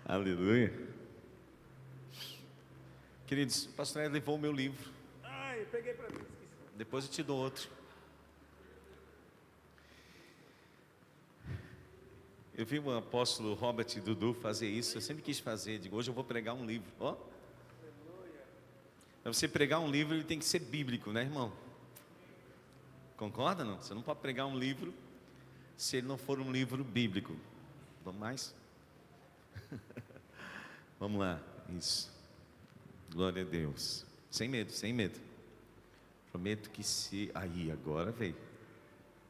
Aleluia. Queridos, o pastor Ed levou o meu livro. Ai, eu peguei para mim, esqueci. Depois eu te dou outro. Eu vi o apóstolo Robert Dudu fazer isso. Eu sempre quis fazer. Digo, hoje eu vou pregar um livro. Ó. Para você pregar um livro, ele tem que ser bíblico, né, irmão? Concorda, não? Você não pode pregar um livro se ele não for um livro bíblico. Vamos mais? Vamos lá. Isso. Glória a Deus. Sem medo, sem medo. Prometo que se... Aí, agora veio.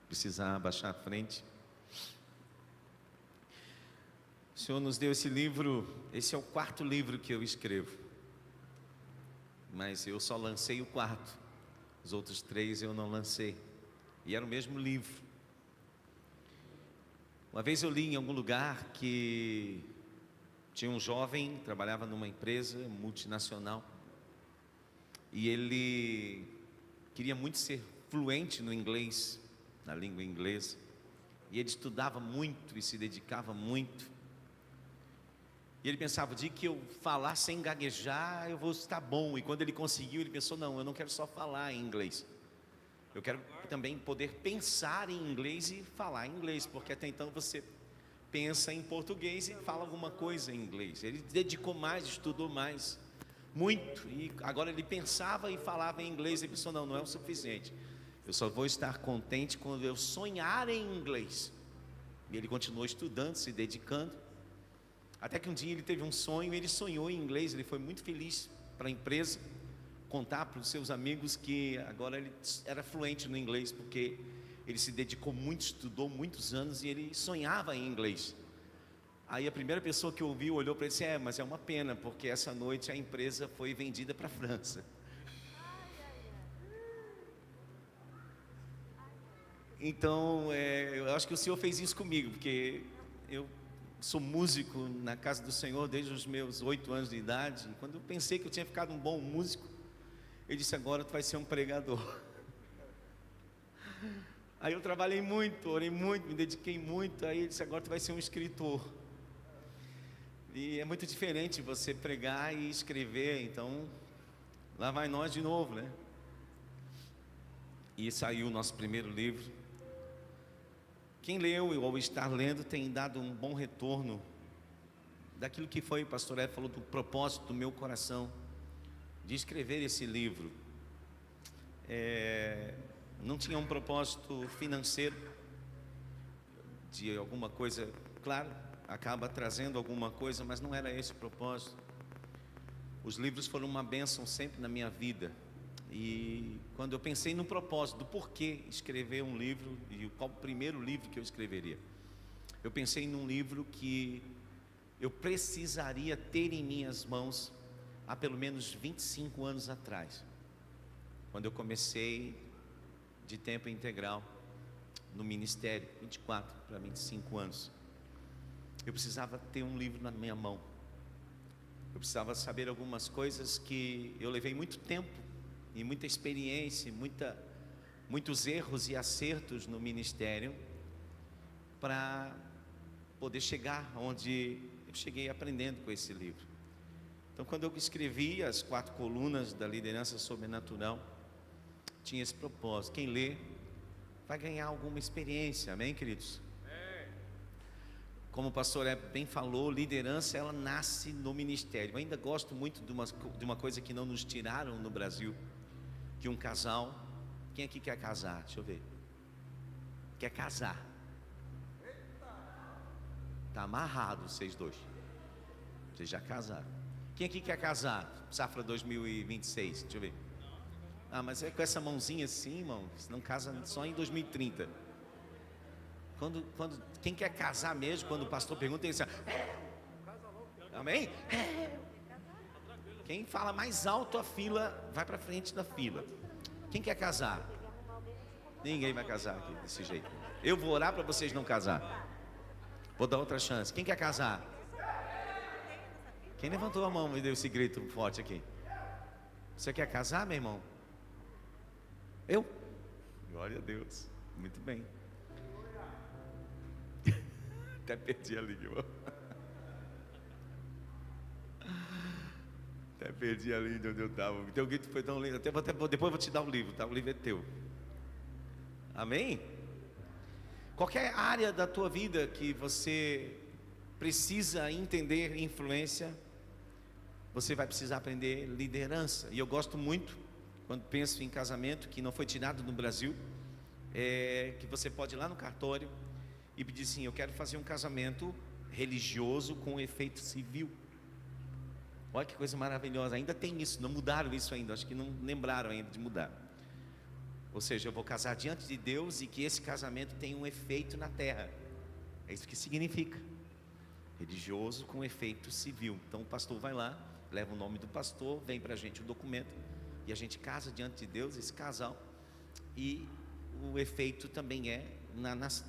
Precisar abaixar a frente. O Senhor nos deu esse livro. Esse é o 4º livro que eu escrevo. Mas eu só lancei o 4º. Os outros 3 eu não lancei. E era o mesmo livro. Uma vez eu li em algum lugar que tinha um jovem, trabalhava numa empresa multinacional, e ele queria muito ser fluente no inglês, na língua inglesa, e ele estudava muito e se dedicava muito, e ele pensava, de que eu falar sem gaguejar, eu vou estar bom, e quando ele conseguiu, ele pensou, não, eu não quero só falar em inglês, eu quero também poder pensar em inglês e falar em inglês, porque até então você pensa em português e fala alguma coisa em inglês. Ele dedicou mais, estudou mais, muito, e agora ele pensava e falava em inglês. Ele pensou, não é o suficiente, eu só vou estar contente quando eu sonhar em inglês. E ele continuou estudando, se dedicando, até que um dia ele teve um sonho, ele sonhou em inglês, ele foi muito feliz para a empresa, contar para os seus amigos que agora ele era fluente no inglês, porque ele se dedicou muito, estudou muitos anos e ele sonhava em inglês. Aí a primeira pessoa que ouviu olhou para ele e disse, mas é uma pena, porque essa noite a empresa foi vendida para a França. Então, eu acho que o Senhor fez isso comigo, porque eu sou músico na casa do Senhor desde os meus 8 anos de idade. E quando eu pensei que eu tinha ficado um bom músico, Ele disse, agora tu vai ser um pregador. Aí eu trabalhei muito, orei muito, me dediquei muito. Aí ele disse, agora tu vai ser um escritor. E é muito diferente você pregar e escrever. Então, lá vai nós de novo, né? E saiu o nosso primeiro livro. Quem leu ou está lendo tem dado um bom retorno daquilo que foi, o pastor Ed falou, do propósito do meu coração de escrever esse livro. Não tinha um propósito financeiro de alguma coisa, claro, acaba trazendo alguma coisa, mas não era esse o propósito. Os livros foram uma bênção sempre na minha vida. E quando eu pensei no propósito, do porquê escrever um livro e qual o primeiro livro que eu escreveria, eu pensei num livro que eu precisaria ter em minhas mãos há pelo menos 25 anos atrás, quando eu comecei de tempo integral no ministério, 24 para 25 anos. Eu precisava ter um livro na minha mão. Eu precisava saber algumas coisas que eu levei muito tempo e muita experiência, muitos erros e acertos no ministério para poder chegar onde eu cheguei aprendendo com esse livro. Então, quando eu escrevi as 4 colunas da liderança sobrenatural, tinha esse propósito. Quem lê vai ganhar alguma experiência, amém, queridos? Como o pastor bem falou, liderança ela nasce no ministério. Eu ainda gosto muito de uma coisa que não nos tiraram no Brasil, que um casal, quem aqui quer casar? Deixa eu ver. Quer casar? Está amarrado vocês dois. Vocês já casaram. Quem aqui quer casar? Safra 2026, deixa eu ver. Mas é com essa mãozinha assim, irmão, não casa só em 2030. Quem quer casar mesmo, quando o pastor pergunta, ele diz, amém? Quem fala mais alto a fila, vai para frente da fila. Quem quer casar? Ninguém vai casar aqui desse jeito. Eu vou orar para vocês não casar. Vou dar outra chance. Quem quer casar? Quem levantou a mão e deu esse grito forte aqui? Você quer casar, meu irmão? Eu? Glória a Deus. Muito bem. Até perdi a língua. perdi a linha de onde eu estava. O teu grito foi tão lindo. Depois eu vou te dar o livro, tá? O livro é teu. Amém? Qualquer área da tua vida que você precisa entender influência, você vai precisar aprender liderança. E eu gosto muito, quando penso em casamento, que não foi tirado no Brasil, que você pode ir lá no cartório e pedir assim: eu quero fazer um casamento religioso com efeito civil. Olha que coisa maravilhosa, ainda tem isso, não mudaram isso ainda, acho que não lembraram ainda de mudar. Ou seja, eu vou casar diante de Deus e que esse casamento tenha um efeito na terra. É isso que significa, religioso com efeito civil. Então o pastor vai lá, leva o nome do pastor, vem para a gente o documento, e a gente casa diante de Deus, esse casal, e o efeito também é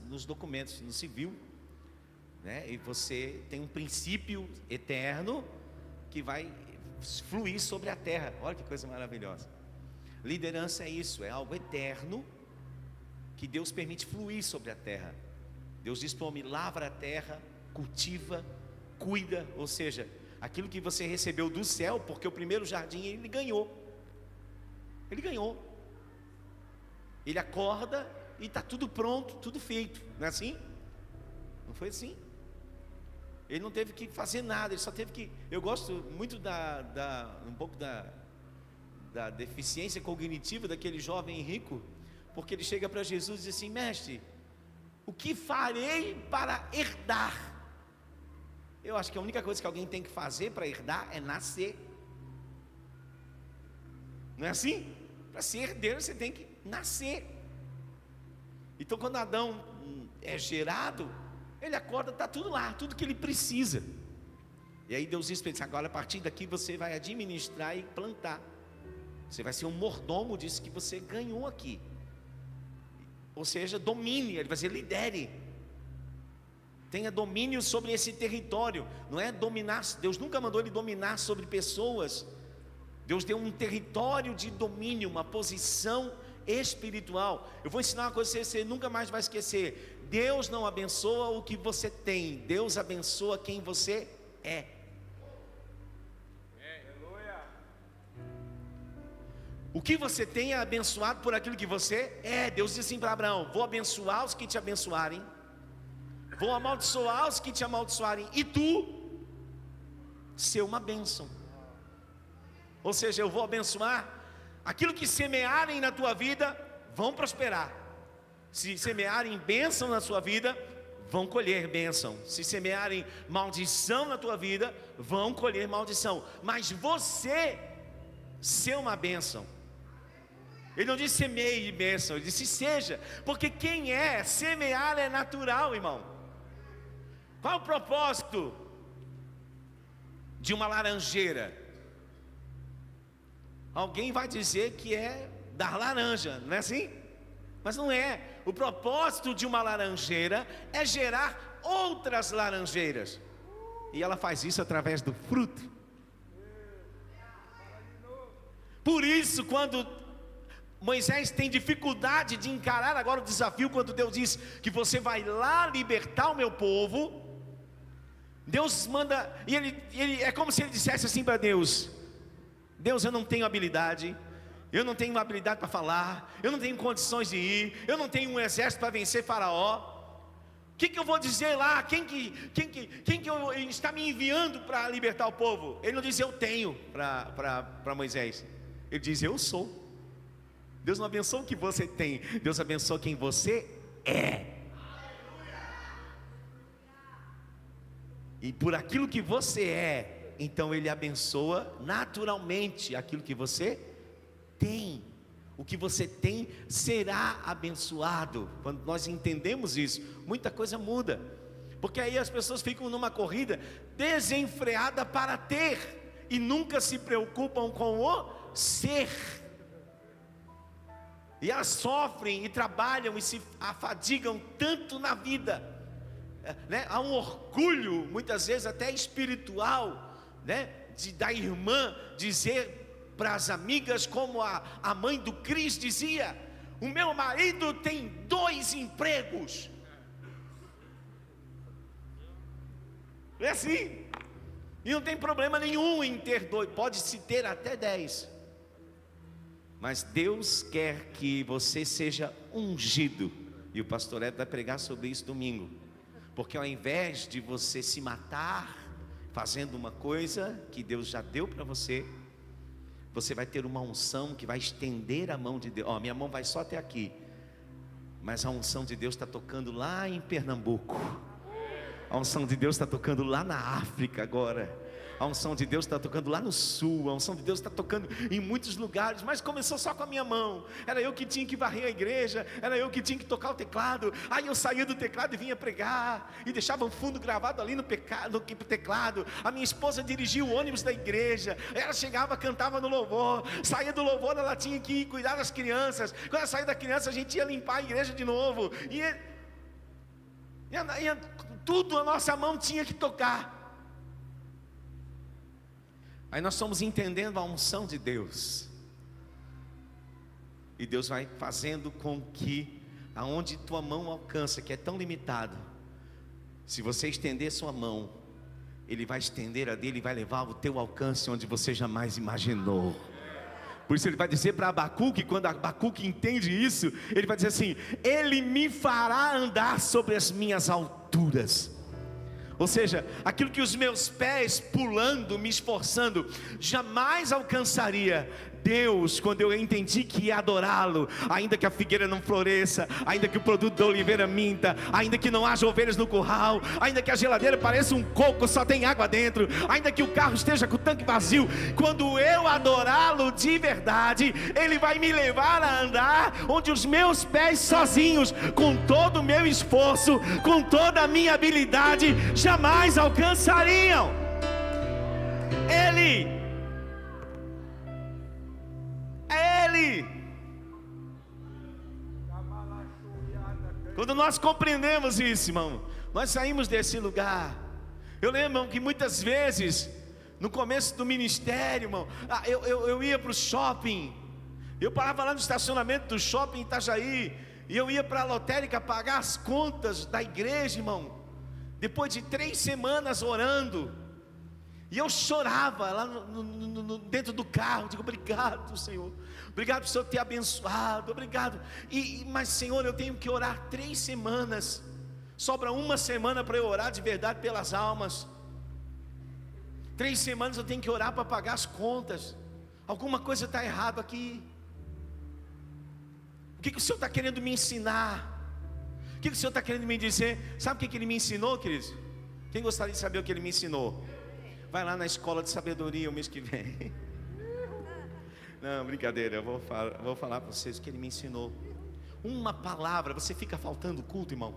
nos documentos, no civil, né? E você tem um princípio eterno que vai fluir sobre a terra. Olha que coisa maravilhosa. Liderança é isso, é algo eterno que Deus permite fluir sobre a terra. Deus diz para o homem: lavra a terra, cultiva, cuida. Ou seja, aquilo que você recebeu do céu, porque o primeiro jardim ele ganhou. Ele acorda e está tudo pronto, tudo feito. Não é assim? Não foi assim? Ele não teve que fazer nada, ele só teve que... Eu gosto muito um pouco da deficiência cognitiva daquele jovem rico, porque ele chega para Jesus e diz assim: mestre, o que farei para herdar? Eu acho que a única coisa que alguém tem que fazer para herdar é nascer. Não é assim? Para ser herdeiro você tem que nascer. Então quando Adão é gerado, ele acorda, está tudo lá, tudo que ele precisa. E aí Deus diz para ele: agora a partir daqui você vai administrar e plantar. Você vai ser um mordomo disso que você ganhou aqui. Ou seja, domine, ele vai dizer: lidere. Tenha domínio sobre esse território. Não é dominar, Deus nunca mandou ele dominar sobre pessoas. Deus deu um território de domínio, uma posição espiritual. Eu vou ensinar uma coisa que você nunca mais vai esquecer. Deus não abençoa o que você tem, Deus abençoa quem você é. O que você tem é abençoado por aquilo que você é. Deus disse assim para Abraão: vou abençoar os que te abençoarem, vou amaldiçoar os que te amaldiçoarem, e tu ser uma bênção. Ou seja, eu vou abençoar aquilo que semearem na tua vida, vão prosperar. Se semearem bênção na sua vida, vão colher bênção. Se semearem maldição na tua vida, vão colher maldição. Mas você ser uma bênção. Ele não disse semeie bênção, ele disse seja. Porque quem é, semear é natural, irmão. Qual é o propósito de uma laranjeira? Alguém vai dizer que é dar laranja, não é assim? Mas não é. O propósito de uma laranjeira é gerar outras laranjeiras. E ela faz isso através do fruto. Por isso, quando Moisés tem dificuldade de encarar agora o desafio, quando Deus diz que você vai lá libertar o meu povo, Deus manda, e ele é como se ele dissesse assim para Deus: Deus, eu não tenho habilidade, eu não tenho habilidade para falar, eu não tenho condições de ir, eu não tenho um exército para vencer Faraó. O que eu vou dizer lá? Quem está me enviando para libertar o povo? Ele não diz eu tenho para Moisés, ele diz eu sou. Deus não abençoa o que você tem, Deus abençoa quem você é. E por aquilo que você é, então Ele abençoa naturalmente aquilo que você tem. O que você tem será abençoado. Quando nós entendemos isso, muita coisa muda. Porque aí as pessoas ficam numa corrida desenfreada para ter, e nunca se preocupam com o ser. E elas sofrem e trabalham e se afadigam tanto na vida, né? Há um orgulho, muitas vezes até espiritual, né? Da irmã dizer para as amigas, como a mãe do Cris dizia: o meu marido tem 2 empregos. É assim. E não tem problema nenhum em ter 2, pode-se ter até 10. Mas Deus quer que você seja ungido. E o pastor Ed vai pregar sobre isso domingo. Porque ao invés de você se matar fazendo uma coisa que Deus já deu para você, você vai ter uma unção que vai estender a mão de Deus. Minha mão vai só até aqui, mas a unção de Deus está tocando lá em Pernambuco. A unção de Deus está tocando lá na África agora. A unção de Deus está tocando lá no sul. A unção de Deus está tocando em muitos lugares. Mas começou só com a minha mão. Era eu que tinha que varrer a igreja. Era eu que tinha que tocar o teclado. Aí eu saía do teclado e vinha pregar. E deixava um fundo gravado ali no teclado. A minha esposa dirigia o ônibus da igreja. Ela chegava, cantava no louvor. Saía do louvor, ela tinha que ir cuidar das crianças. Quando ela saía da criança, a gente ia limpar a igreja de novo. E tudo a nossa mão tinha que tocar. Aí nós estamos entendendo a unção de Deus. E Deus vai fazendo com que aonde tua mão alcança, que é tão limitado, se você estender sua mão, Ele vai estender a dele e vai levar o teu alcance onde você jamais imaginou. Por isso ele vai dizer para Abacuque, quando Abacuque entende isso, ele vai dizer assim: Ele me fará andar sobre as minhas alturas. Ou seja, aquilo que os meus pés pulando, me esforçando, jamais alcançaria. Deus, quando eu entendi que ia adorá-lo, ainda que a figueira não floresça, ainda que o produto da oliveira minta, ainda que não haja ovelhas no curral, ainda que a geladeira pareça um coco, só tem água dentro, ainda que o carro esteja com o tanque vazio, quando eu adorá-lo de verdade, Ele vai me levar a andar onde os meus pés sozinhos, com todo o meu esforço, com toda a minha habilidade, jamais alcançariam. Ele. Quando nós compreendemos isso, irmão, nós saímos desse lugar. Eu lembro, irmão, que muitas vezes no começo do ministério, irmão, eu ia para o shopping. Eu parava lá no estacionamento do shopping em Itajaí, e eu ia para a lotérica pagar as contas da igreja, irmão. Depois de 3 semanas orando, e eu chorava lá dentro do carro. Digo: obrigado, Senhor. Obrigado por o Senhor ter abençoado. Obrigado. Mas, Senhor, eu tenho que orar 3 semanas. Sobra 1 semana para eu orar de verdade pelas almas. 3 semanas eu tenho que orar para pagar as contas. Alguma coisa está errada aqui. O que o Senhor está querendo me ensinar? O que o Senhor está querendo me dizer? Sabe o que Ele me ensinou, queridos? Quem gostaria de saber o que Ele me ensinou? Vai lá na escola de sabedoria o mês que vem. Não, brincadeira, eu vou falar para vocês o que Ele me ensinou. Uma palavra. Você fica faltando culto, irmão,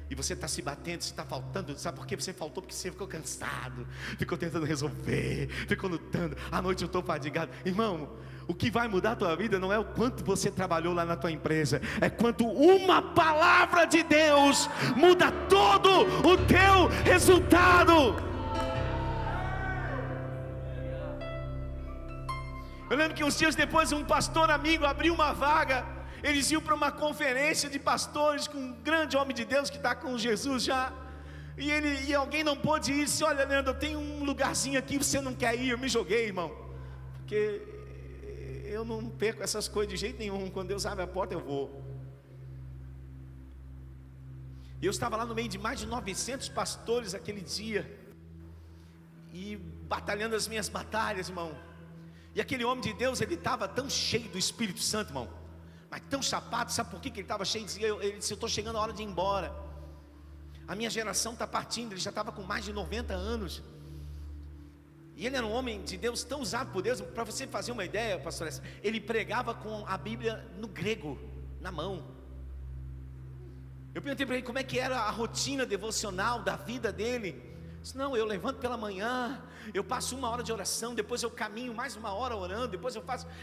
e você está se batendo, você está faltando. Sabe por que você faltou? Porque você ficou cansado, ficou tentando resolver, ficou lutando. À noite eu estou fadigado. Irmão, o que vai mudar a tua vida não é o quanto você trabalhou lá na tua empresa, é quanto uma palavra de Deus muda todo o teu resultado. Eu lembro que uns dias depois um pastor amigo abriu uma vaga. Eles iam para uma conferência de pastores com um grande homem de Deus que está com Jesus já. E alguém não pôde ir. Disse: olha, Leandro, eu tenho um lugarzinho aqui, você não quer ir? Eu me joguei, irmão, porque eu não perco essas coisas de jeito nenhum. Quando Deus abre a porta, eu vou. E eu estava lá no meio de mais de 900 pastores aquele dia, e batalhando as minhas batalhas, irmão. E aquele homem de Deus, ele estava tão cheio do Espírito Santo, irmão, mas tão chapado. Sabe por que ele estava cheio? Ele disse: eu estou chegando a hora de ir embora. A minha geração está partindo. Ele já estava com mais de 90 anos. E ele era um homem de Deus, tão usado por Deus. Para você fazer uma ideia, pastor, ele pregava com a Bíblia no grego, na mão. Eu perguntei para ele como é que era a rotina devocional da vida dele. Ele disse: não, eu levanto pela manhã, eu passo 1 hora de oração, depois eu caminho mais 1 hora orando, depois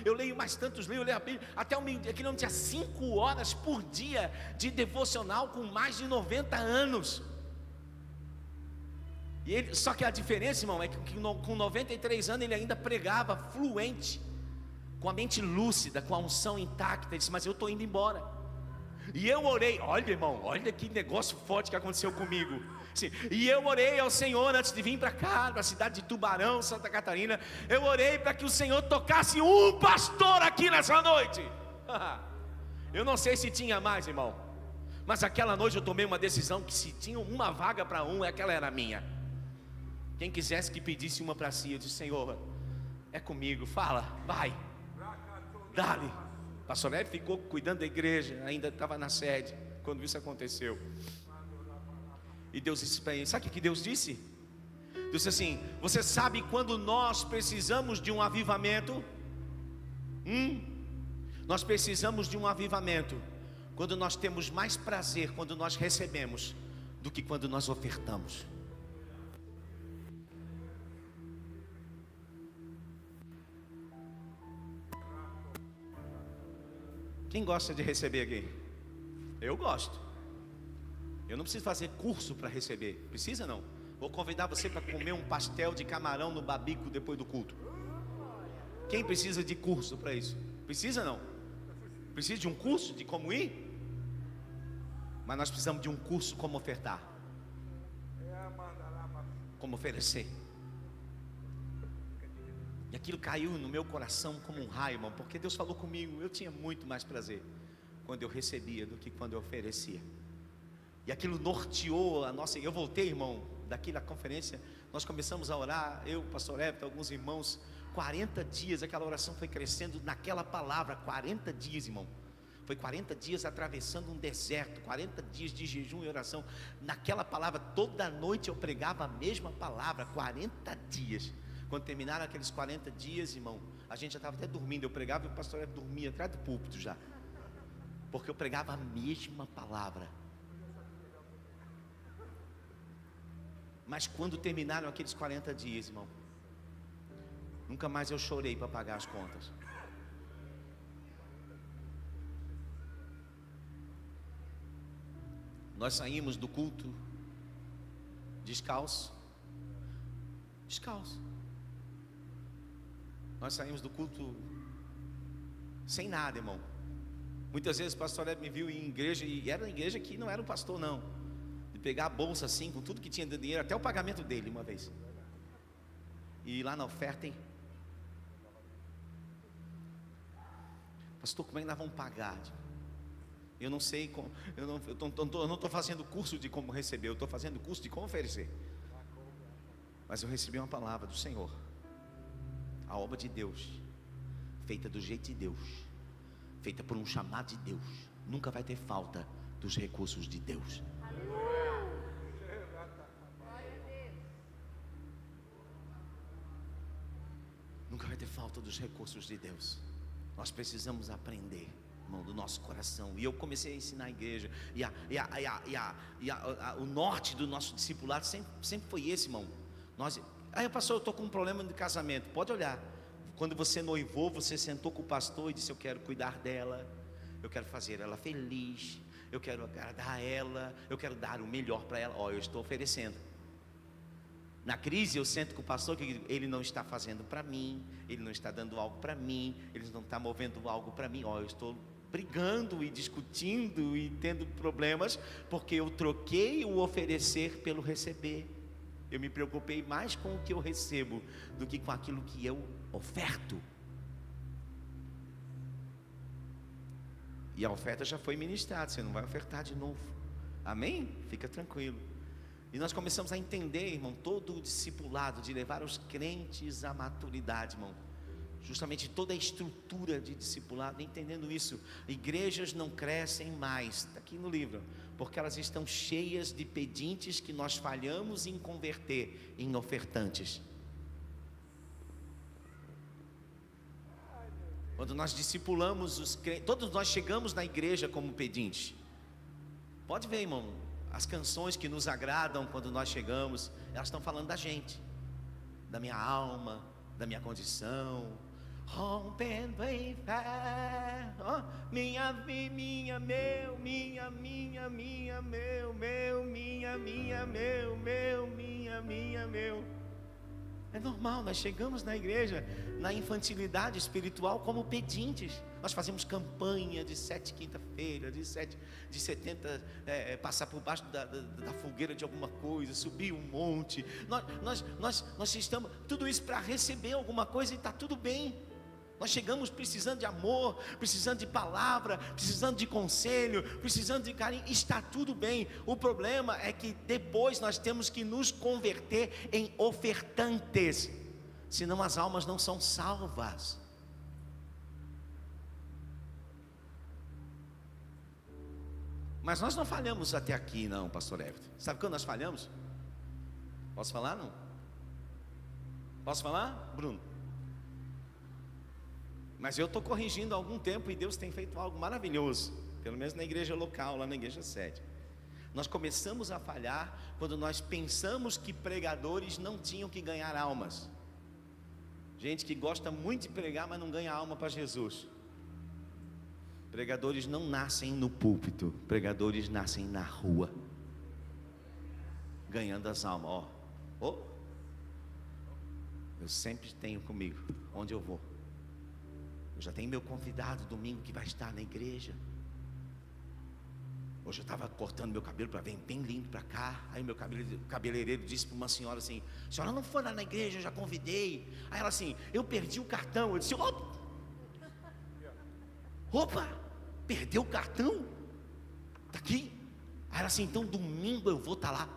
eu leio mais tantos livros, eu leio a Bíblia, até o meio-dia. Aquele homem tinha 5 horas por dia de devocional, com mais de 90 anos. E ele, só que a diferença, irmão, é que com 93 anos ele ainda pregava fluente, com a mente lúcida, com a unção intacta. Ele disse: mas eu estou indo embora. E eu orei, olha irmão, olha que negócio forte que aconteceu comigo. Sim, e eu orei ao Senhor antes de vir para cá, para a cidade de Tubarão, Santa Catarina. Eu orei para que o Senhor tocasse um pastor aqui nessa noite. Eu não sei se tinha mais, irmão, mas aquela noite eu tomei uma decisão que se tinha uma vaga para um, aquela era minha. Quem quisesse que pedisse uma para si, eu disse: Senhor, é comigo, fala, vai, dá-lhe. Pastor Hélio ficou cuidando da igreja, ainda estava na sede quando isso aconteceu. E Deus disse para ele, sabe o que Deus disse? Deus disse assim: você sabe quando nós precisamos de um avivamento? Nós precisamos de um avivamento quando nós temos mais prazer quando nós recebemos do que quando nós ofertamos. Quem gosta de receber aqui? Eu gosto. Eu não preciso fazer curso para receber. Precisa não? Vou convidar você para comer um pastel de camarão no Babico depois do culto. Quem precisa de curso para isso? Precisa não? Precisa de um curso de como ir? Mas nós precisamos de um curso como ofertar, como oferecer. E aquilo caiu no meu coração como um raio, irmão, porque Deus falou comigo. Eu tinha muito mais prazer quando eu recebia do que quando eu oferecia. E aquilo norteou a nossa. Eu voltei, irmão, daqui da conferência. Nós começamos a orar, eu, pastor Everton, alguns irmãos. 40 dias, aquela oração foi crescendo naquela palavra. 40 dias, irmão. Foi 40 dias atravessando um deserto, 40 dias de jejum e oração. Naquela palavra, toda noite eu pregava a mesma palavra, 40 dias. Quando terminaram aqueles 40 dias, irmão, a gente já estava até dormindo. Eu pregava e o pastor dormia atrás do púlpito já, porque eu pregava a mesma palavra. Mas quando terminaram aqueles 40 dias, irmão, nunca mais eu chorei para pagar as contas. Nós saímos do culto descalço. Nós saímos do culto sem nada, irmão. Muitas vezes o pastor Ed me viu em igreja, e era uma igreja que não era um pastor não, de pegar a bolsa assim, com tudo que tinha de dinheiro, até o pagamento dele uma vez, e ir lá na oferta, hein? Pastor, como é que nós vamos pagar? Eu não sei como, eu não estou fazendo curso de como receber, eu estou fazendo curso de como oferecer. Mas eu recebi uma palavra do Senhor. A obra de Deus, feita do jeito de Deus, feita por um chamado de Deus, nunca vai ter falta dos recursos de Deus. Nunca vai ter falta dos recursos de Deus. Nós precisamos aprender, irmão, do nosso coração. E eu comecei a ensinar a igreja. O norte do nosso discipulado sempre foi esse, irmão. Pastor, eu estou com um problema de casamento. Pode olhar. Quando você noivou, você sentou com o pastor e disse: eu quero cuidar dela, eu quero fazer ela feliz, eu quero agradar ela, eu quero dar o melhor para ela. Eu estou oferecendo. Na crise eu sento com o pastor que ele não está fazendo para mim, ele não está dando algo para mim, ele não está movendo algo para mim. Eu estou brigando e discutindo e tendo problemas, porque eu troquei o oferecer pelo receber. Eu me preocupei mais com o que eu recebo do que com aquilo que eu oferto. E a oferta já foi ministrada, você não vai ofertar de novo. Amém? Fica tranquilo. E nós começamos a entender, irmão, todo o discipulado de levar os crentes à maturidade, irmão. Justamente toda a estrutura de discipulado, entendendo isso. Igrejas não crescem mais, está aqui no livro, porque elas estão cheias de pedintes que nós falhamos em converter em ofertantes. Quando nós discipulamos os crentes, todos nós chegamos na igreja como pedintes. Pode ver, irmão, as canções que nos agradam quando nós chegamos, elas estão falando da gente, da minha alma, da minha condição. Rompendo em fé, minha, meu. É normal, nós chegamos na igreja, na infantilidade espiritual como pedintes. Nós fazemos campanha de 7 quinta-feira, de 70, passar por baixo da fogueira de alguma coisa, subir um monte. Nós estamos, tudo isso para receber alguma coisa e está tudo bem. Nós chegamos precisando de amor, precisando de palavra, precisando de conselho, precisando de carinho, está tudo bem. O problema é que depois nós temos que nos converter em ofertantes, senão as almas não são salvas. Mas nós não falhamos até aqui não, pastor Everton. Sabe quando nós falhamos? Posso falar não? Posso falar, Bruno? Mas eu estou corrigindo há algum tempo e Deus tem feito algo maravilhoso, pelo menos na igreja local, lá na igreja sede. Nós começamos a falhar quando nós pensamos que pregadores não tinham que ganhar almas. Gente que gosta muito de pregar, mas não ganha alma para Jesus. Pregadores não nascem no púlpito, pregadores nascem na rua, ganhando as almas. Eu sempre tenho comigo, onde eu vou. Eu já tenho meu convidado domingo que vai estar na igreja. Hoje eu estava cortando meu cabelo para vir bem lindo para cá. Aí meu cabeleireiro disse para uma senhora assim: a senhora não foi lá na igreja, eu já convidei. Aí ela assim: eu perdi o cartão. Eu disse: opa, perdeu o cartão? Está aqui? Aí ela assim: então domingo eu vou estar lá.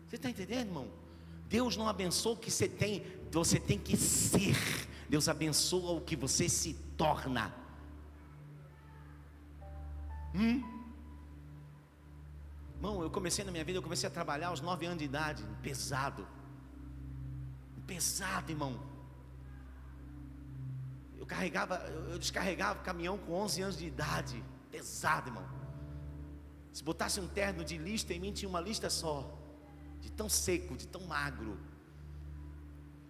Você está entendendo, irmão? Deus não abençoa o que você tem que ser. Deus abençoa o que você se torna. Irmão, eu comecei na minha vida, eu comecei a trabalhar aos 9 anos de idade. Pesado, irmão. Eu descarregava caminhão com 11 anos de idade. Pesado, irmão. Se botasse um terno de lista, em mim tinha uma lista só. De tão seco, de tão magro.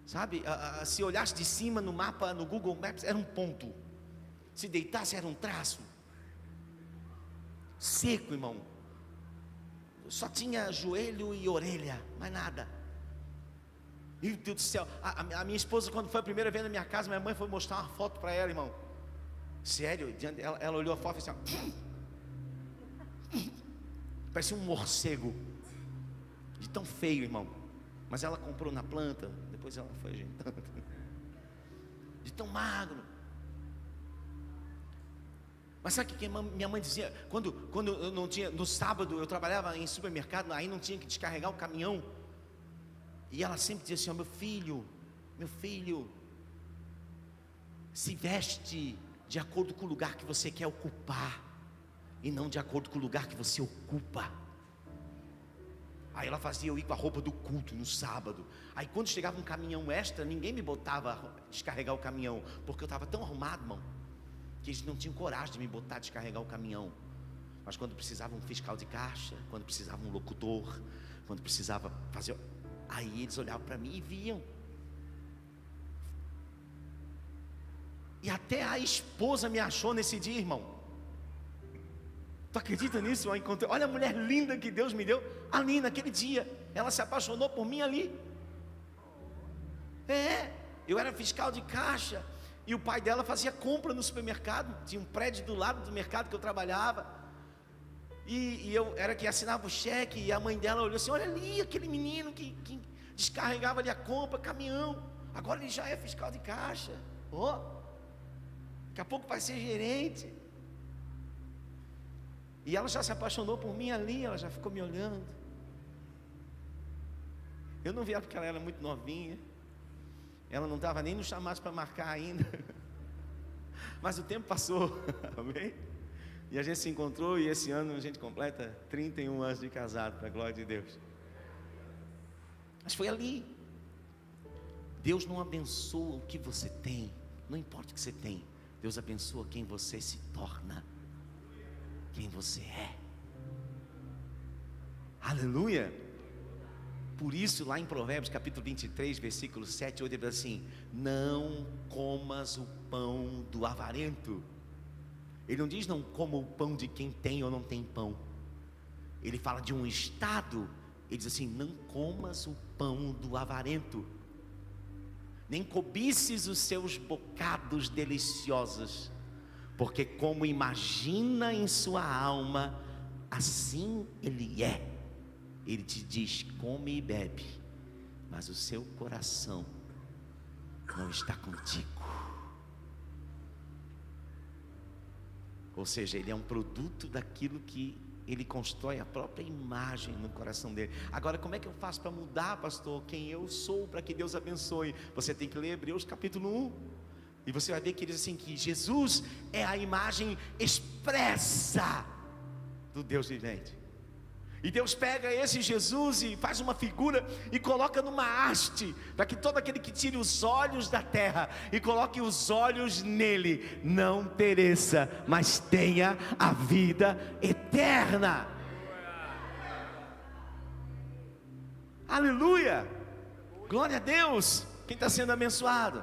Sabe, se olhasse de cima no mapa, no Google Maps, era um ponto. Se deitasse, era um traço. Seco, irmão. Só tinha joelho e orelha, mais nada. Meu Deus do céu. A minha esposa, quando foi a primeira vez na minha casa, minha mãe foi mostrar uma foto para ela, irmão. Sério, ela olhou a foto e disse: parecia um morcego. De tão feio, irmão. Mas ela comprou na planta, depois ela foi ajeitando. De tão magro. Mas sabe o que minha mãe dizia? Quando eu não tinha, no sábado eu trabalhava em supermercado, aí não tinha que descarregar o caminhão. E ela sempre dizia assim: meu filho, se veste de acordo com o lugar que você quer ocupar, e não de acordo com o lugar que você ocupa. Aí ela fazia eu ir com a roupa do culto no sábado. Aí quando chegava um caminhão extra, ninguém me botava a descarregar o caminhão, porque eu estava tão arrumado, irmão, que eles não tinham coragem de me botar a descarregar o caminhão. Mas quando precisava um fiscal de caixa, quando precisava um locutor, quando precisava fazer, aí eles olhavam para mim e viam. E até a esposa me achou nesse dia, irmão. Tu acredita nisso? Eu encontrei, olha a mulher linda que Deus me deu ali naquele dia. Ela se apaixonou por mim ali. Eu era fiscal de caixa e o pai dela fazia compra no supermercado. Tinha um prédio do lado do mercado que eu trabalhava. E eu era que assinava o cheque. E a mãe dela olhou assim: olha ali aquele menino que descarregava ali a compra, caminhão. Agora ele já é fiscal de caixa. Daqui a pouco vai ser gerente. E ela já se apaixonou por mim ali, ela já ficou me olhando. Eu não via porque ela era muito novinha. Ela não estava nem nos chamados para marcar ainda. Mas o tempo passou, amém? E a gente se encontrou e esse ano a gente completa 31 anos de casado, para a glória de Deus. Mas foi ali. Deus não abençoa o que você tem, não importa o que você tem. Deus abençoa quem você se torna, quem você é. Aleluia. Por isso lá em Provérbios capítulo 23 versículo 7, 8, ele diz assim: não comas o pão do avarento. Ele não diz não coma o pão de quem tem ou não tem pão. Ele fala de um estado Ele diz assim: não comas o pão do avarento, nem cobices os seus bocados deliciosos, porque como imagina em sua alma, assim ele é. Ele te diz: come e bebe, mas o seu coração não está contigo. Ou seja, ele é um produto daquilo que ele constrói, a própria imagem no coração dele. Agora, como é que eu faço para mudar, pastor, quem eu sou, para que Deus abençoe? Você tem que ler Hebreus capítulo 1, e você vai ver que ele diz assim, que Jesus é a imagem expressa do Deus vivente. E Deus pega esse Jesus e faz uma figura e coloca numa haste, para que todo aquele que tire os olhos da terra e coloque os olhos nele, não pereça, mas tenha a vida eterna. Aleluia! Glória a Deus! Quem está sendo abençoado?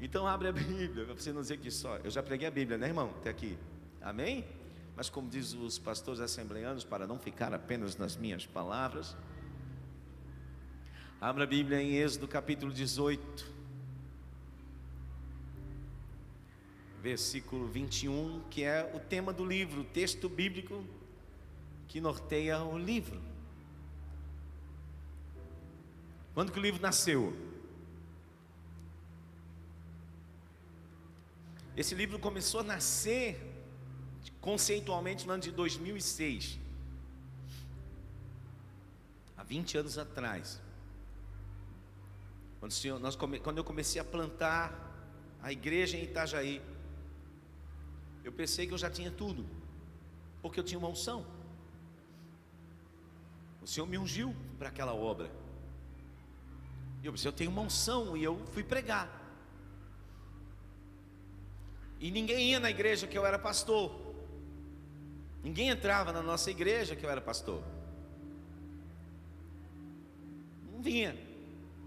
Então abre a Bíblia, para você não dizer que só. Eu já preguei a Bíblia, né, irmão? Até aqui. Amém? Mas como diz os pastores assembleanos, para não ficar apenas nas minhas palavras, abra a Bíblia em Êxodo capítulo 18, versículo 21, que é o tema do livro, o texto bíblico que norteia o livro. Quando que o livro nasceu? Esse livro começou a nascer conceitualmente no ano de 2006, há 20 anos atrás, quando eu comecei a plantar a igreja em Itajaí. Eu pensei que eu já tinha tudo, porque eu tinha uma unção. O Senhor me ungiu para aquela obra. Eu pensei, eu tenho uma unção, e eu fui pregar. E ninguém ia na igreja que eu era pastor. Ninguém entrava na nossa igreja que eu era pastor. Não vinha.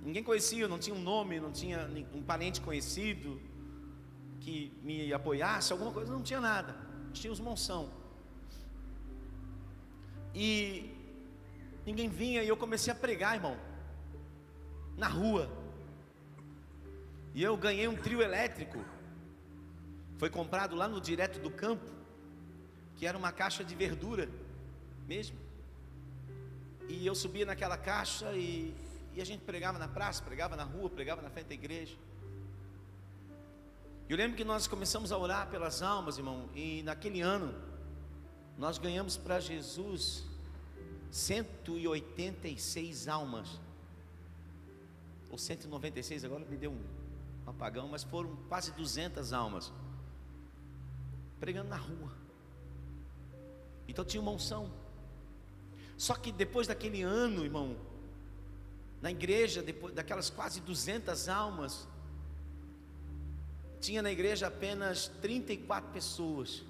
Ninguém conhecia, não tinha um nome, não tinha um parente conhecido que me apoiasse, alguma coisa, não tinha nada. Tínhamos uma unção. E ninguém vinha, e eu comecei a pregar, irmão, na rua. E eu ganhei um trio elétrico. Foi comprado lá no Direto do Campo, que era uma caixa de verdura mesmo. E eu subia naquela caixa e a gente pregava na praça, pregava na rua, pregava na frente da igreja. Eu lembro que nós começamos a orar pelas almas, irmão, e naquele ano nós ganhamos para Jesus 186 almas, ou 196, agora me deu um apagão, mas foram quase 200 almas, pregando na rua. Então tinha uma unção. Só que depois daquele ano, irmão, na igreja, depois daquelas quase 200 almas, tinha na igreja apenas 34 pessoas.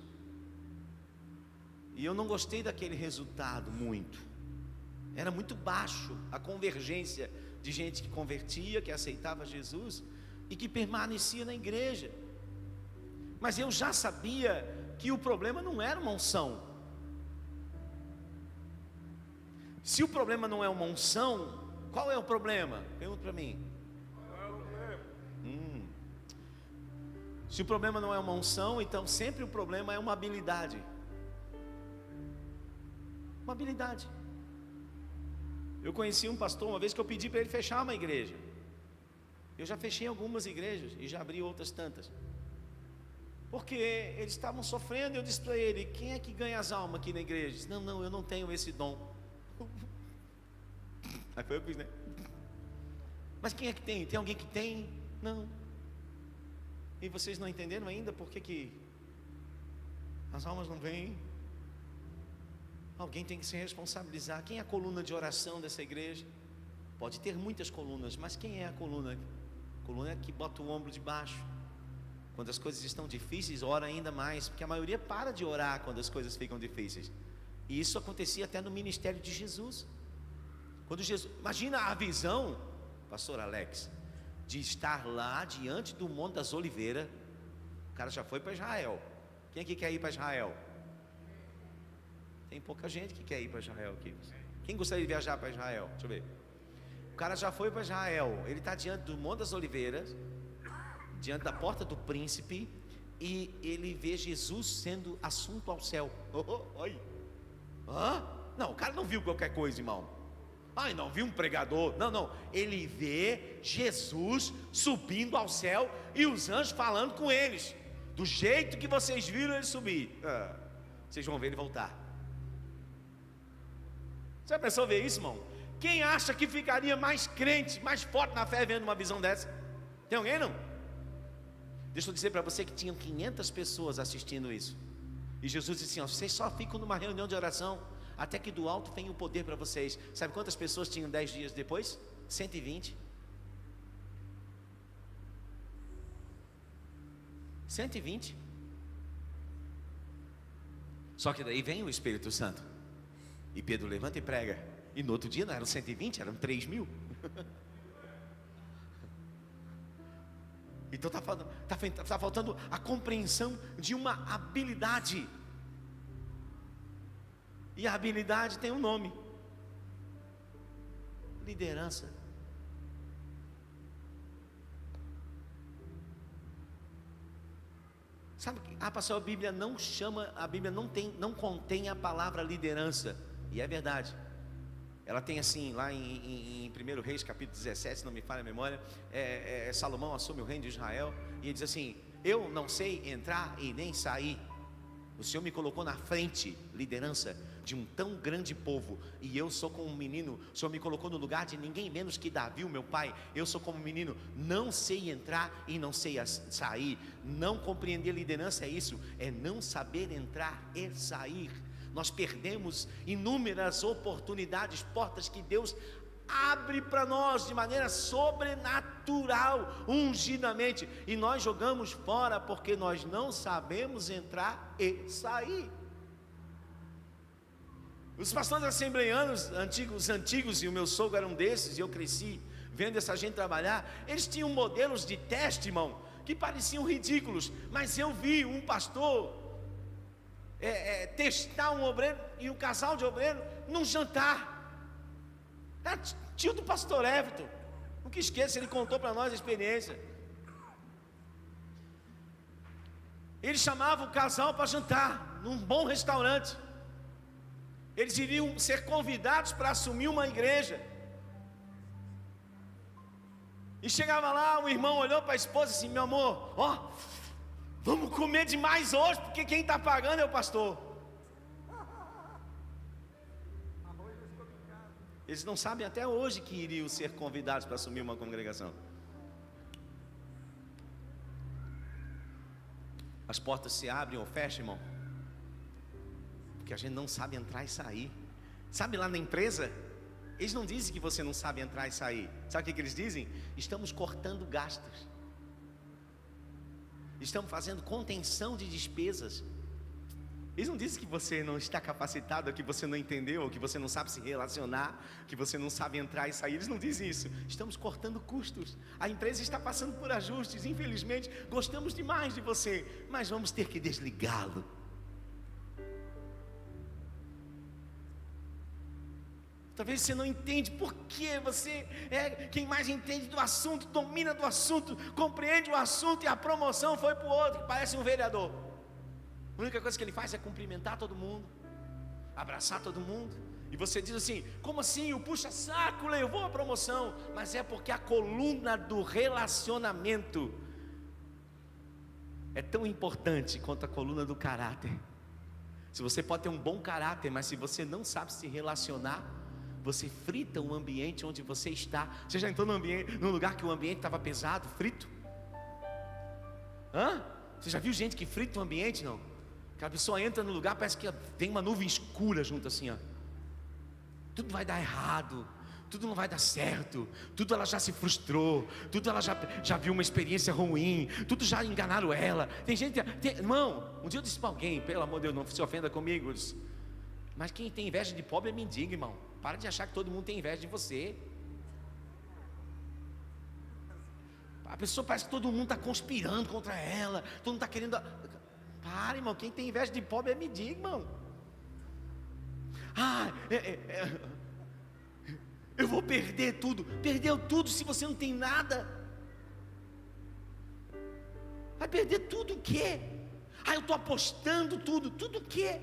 E eu não gostei daquele resultado muito. Era muito baixo a convergência de gente que convertia, que aceitava Jesus e que permanecia na igreja. Mas eu já sabia que o problema não era uma unção. Se o problema não é uma unção, qual é o problema? Pergunta para mim. Se o problema não é uma unção, então sempre o problema é uma habilidade. Uma habilidade. Eu conheci um pastor uma vez que eu pedi para ele fechar uma igreja. Eu já fechei algumas igrejas e já abri outras tantas. Porque eles estavam sofrendo, eu disse para ele: quem é que ganha as almas aqui na igreja? Ele disse: não, eu não tenho esse dom. Aí foi eu que fiz, né? Mas quem é que tem? Tem alguém que tem? Não. E vocês não entenderam ainda por que as almas não vêm? Alguém tem que se responsabilizar. Quem é a coluna de oração dessa igreja? Pode ter muitas colunas, mas quem é a coluna? A coluna é que bota o ombro de baixo. Quando as coisas estão difíceis, ora ainda mais, porque a maioria para de orar quando as coisas ficam difíceis. E isso acontecia até no ministério de Jesus. Quando Jesus, imagina a visão, pastor Alex, de estar lá diante do Monte das Oliveiras. O cara já foi para Israel. Quem aqui quer ir para Israel? Tem pouca gente que quer ir para Israel aqui. Quem gostaria de viajar para Israel? Deixa eu ver. O cara já foi para Israel. Ele está diante do Monte das Oliveiras, diante da porta do príncipe, e ele vê Jesus sendo assunto ao céu. Oi. Hã? Não, o cara não viu qualquer coisa, irmão. Ai, não viu um pregador. Não. Ele vê Jesus subindo ao céu e os anjos falando com eles. Do jeito que vocês viram ele subir. Vocês vão ver ele voltar. Você já pensou ver isso, irmão? Quem acha que ficaria mais crente, mais forte na fé vendo uma visão dessa? Tem alguém não? Deixa eu dizer para você que tinham 500 pessoas assistindo isso. E Jesus disse assim, vocês só ficam numa reunião de oração até que do alto venha o poder para vocês. Sabe quantas pessoas tinham 10 dias depois? 120. 120. Só que daí vem o Espírito Santo. E Pedro levanta e prega. E no outro dia não eram 120, eram 3.000. Então está faltando a compreensão de uma habilidade. E a habilidade tem um nome: liderança. Sabe que pastor, a Bíblia não chama, a Bíblia não contém a palavra liderança. E é verdade. Ela tem assim, lá em 1 Reis capítulo 17, se não me falha a memória, Salomão assume o reino de Israel, e ele diz assim, eu não sei entrar e nem sair. O Senhor me colocou na frente, liderança de um tão grande povo, e eu sou como um menino. O Senhor me colocou no lugar de ninguém menos que Davi, o meu pai. Eu sou como um menino, não sei entrar e não sei sair. Não compreender liderança é isso, é não saber entrar e sair. Nós perdemos inúmeras oportunidades, portas que Deus abre para nós de maneira sobrenatural, ungidamente, e nós jogamos fora porque nós não sabemos entrar e sair. Os pastores assembleianos antigos, e o meu sogro era um desses, e eu cresci vendo essa gente trabalhar. Eles tinham modelos de teste, irmão, que pareciam ridículos, mas eu vi um pastor testar um obreiro e um casal de obreiro num jantar. Tio do pastor Everton, nunca esqueça, ele contou para nós a experiência. Ele chamava o casal para jantar num bom restaurante. Eles iriam ser convidados para assumir uma igreja. E chegava lá, o irmão olhou para a esposa assim, meu amor, vamos comer demais hoje, porque quem está pagando é o pastor. Eles não sabem até hoje que iriam ser convidados para assumir uma congregação. As portas se abrem ou fecham, irmão, porque a gente não sabe entrar e sair. Sabe lá na empresa, eles não dizem que você não sabe entrar e sair. Sabe o que eles dizem? Estamos cortando gastos, estamos fazendo contenção de despesas. Eles não dizem que você não está capacitado, que você não entendeu, que você não sabe se relacionar, que você não sabe entrar e sair. Eles não dizem isso. Estamos cortando custos. A empresa está passando por ajustes. Infelizmente, gostamos demais de você, mas vamos ter que desligá-lo. Talvez você não entende porque você é quem mais entende do assunto, domina do assunto, compreende o assunto, e a promoção foi para o outro, que parece um vereador. A única coisa que ele faz é cumprimentar todo mundo, abraçar todo mundo. E você diz assim, como assim? O puxa-saco levou a promoção. Mas é porque a coluna do relacionamento é tão importante quanto a coluna do caráter. Se você pode ter um bom caráter, mas se você não sabe se relacionar, você frita o ambiente onde você está. Você já entrou num lugar que o ambiente estava pesado, frito? Você já viu gente que frita o ambiente? Não. Que a pessoa entra no lugar, parece que tem uma nuvem escura junto assim, tudo vai dar errado, tudo não vai dar certo, tudo ela já se frustrou, tudo ela já viu uma experiência ruim, tudo já enganaram ela. Tem gente, irmão, um dia eu disse para alguém, pelo amor de Deus, não se ofenda comigo, mas quem tem inveja de pobre é mendigo, irmão. Para de achar que todo mundo tem inveja de você. A pessoa parece que todo mundo está conspirando contra ela, todo mundo está querendo. Para, irmão, quem tem inveja de pobre é mendigo, irmão. Eu vou perder tudo. Perdeu tudo se você não tem nada. Vai perder tudo o quê? Eu estou apostando tudo. Tudo o quê?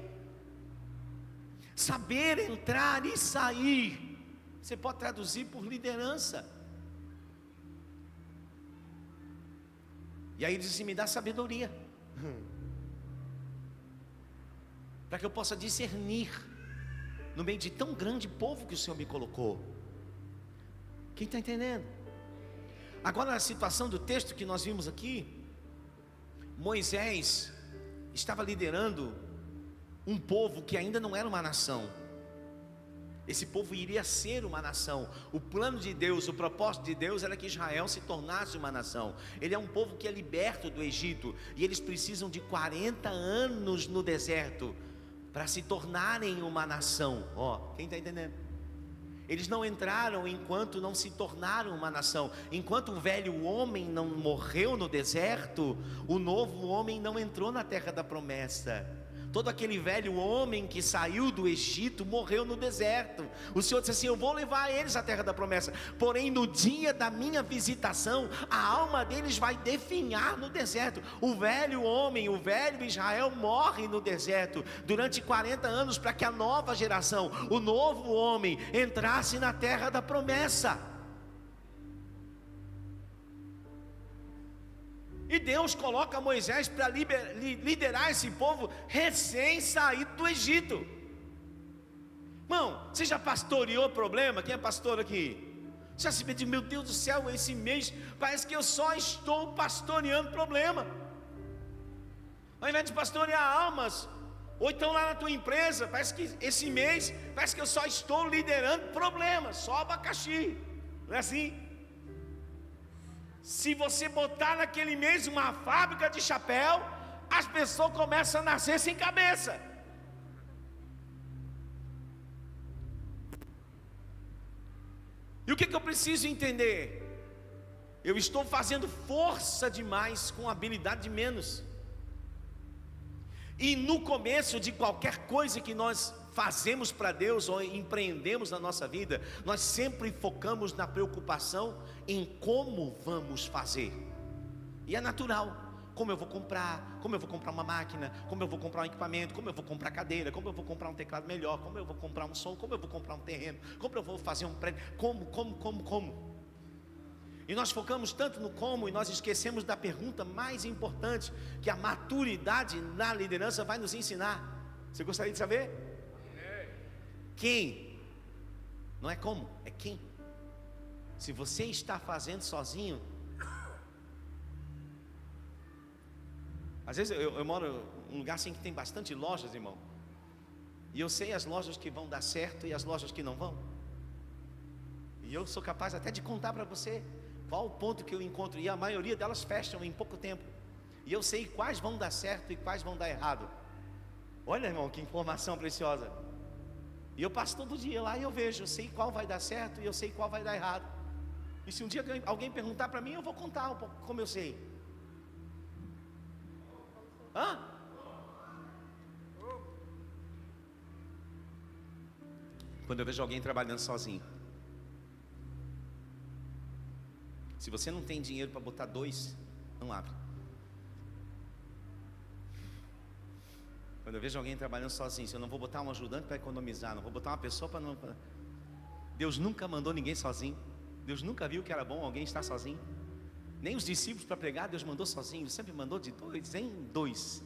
Saber entrar e sair. Você pode traduzir por liderança. E aí ele diz assim: me dá sabedoria, para que eu possa discernir no meio de tão grande povo que o Senhor me colocou. Quem está entendendo? Agora, na situação do texto que nós vimos aqui, Moisés estava liderando um povo que ainda não era uma nação. Esse povo iria ser uma nação. O plano de Deus, o propósito de Deus era que Israel se tornasse uma nação. Ele é um povo que é liberto do Egito, e eles precisam de 40 anos no deserto para se tornarem uma nação. Quem está entendendo? Eles não entraram enquanto não se tornaram uma nação. Enquanto o velho homem não morreu no deserto, o novo homem não entrou na terra da promessa. Todo aquele velho homem que saiu do Egito morreu no deserto. O Senhor disse assim: eu vou levar eles à terra da promessa, porém no dia da minha visitação, a alma deles vai definhar no deserto. O velho homem, o velho Israel morre no deserto durante 40 anos, para que a nova geração, o novo homem, entrasse na terra da promessa. E Deus coloca Moisés para liderar esse povo recém-saído do Egito. Irmão, você já pastoreou problema? Quem é pastor aqui? Você já se pediu: meu Deus do céu, esse mês parece que eu só estou pastoreando problema. Ao invés de pastorear almas, ou então lá na tua empresa, parece que esse mês, parece que eu só estou liderando problemas, só abacaxi. Não é assim? Se você botar naquele mês uma fábrica de chapéu, as pessoas começam a nascer sem cabeça. E o que eu preciso entender? Eu estou fazendo força demais com habilidade de menos. E no começo de qualquer coisa que nós fazemos para Deus ou empreendemos na nossa vida, nós sempre focamos na preocupação em como vamos fazer. E é natural. Como eu vou comprar uma máquina, como eu vou comprar um equipamento, como eu vou comprar cadeira, como eu vou comprar um teclado melhor, como eu vou comprar um som, como eu vou comprar um terreno, como eu vou fazer um prédio, como. E nós focamos tanto no como e nós esquecemos da pergunta mais importante, que a maturidade na liderança vai nos ensinar. Você gostaria de saber? Quem? Não é como, é quem. Se você está fazendo sozinho, às vezes eu moro em um lugar assim que tem bastante lojas, irmão, e eu sei as lojas que vão dar certo e as lojas que não vão. E eu sou capaz até de contar para você qual o ponto que eu encontro, e a maioria delas fecham em pouco tempo. E eu sei quais vão dar certo e quais vão dar errado. Olha, irmão, que informação preciosa. E eu passo todo dia lá e eu vejo, eu sei qual vai dar certo e eu sei qual vai dar errado. E se um dia alguém perguntar para mim, eu vou contar um pouco como eu sei. Quando eu vejo alguém trabalhando sozinho, se você não tem dinheiro para botar 2, não abre. Quando eu vejo alguém trabalhando sozinho, se eu não vou botar um ajudante para economizar, não vou botar uma pessoa para não... Deus nunca mandou ninguém sozinho. Deus nunca viu que era bom alguém estar sozinho. Nem os discípulos para pregar, Deus mandou sozinho. Ele sempre mandou de 2 em 2.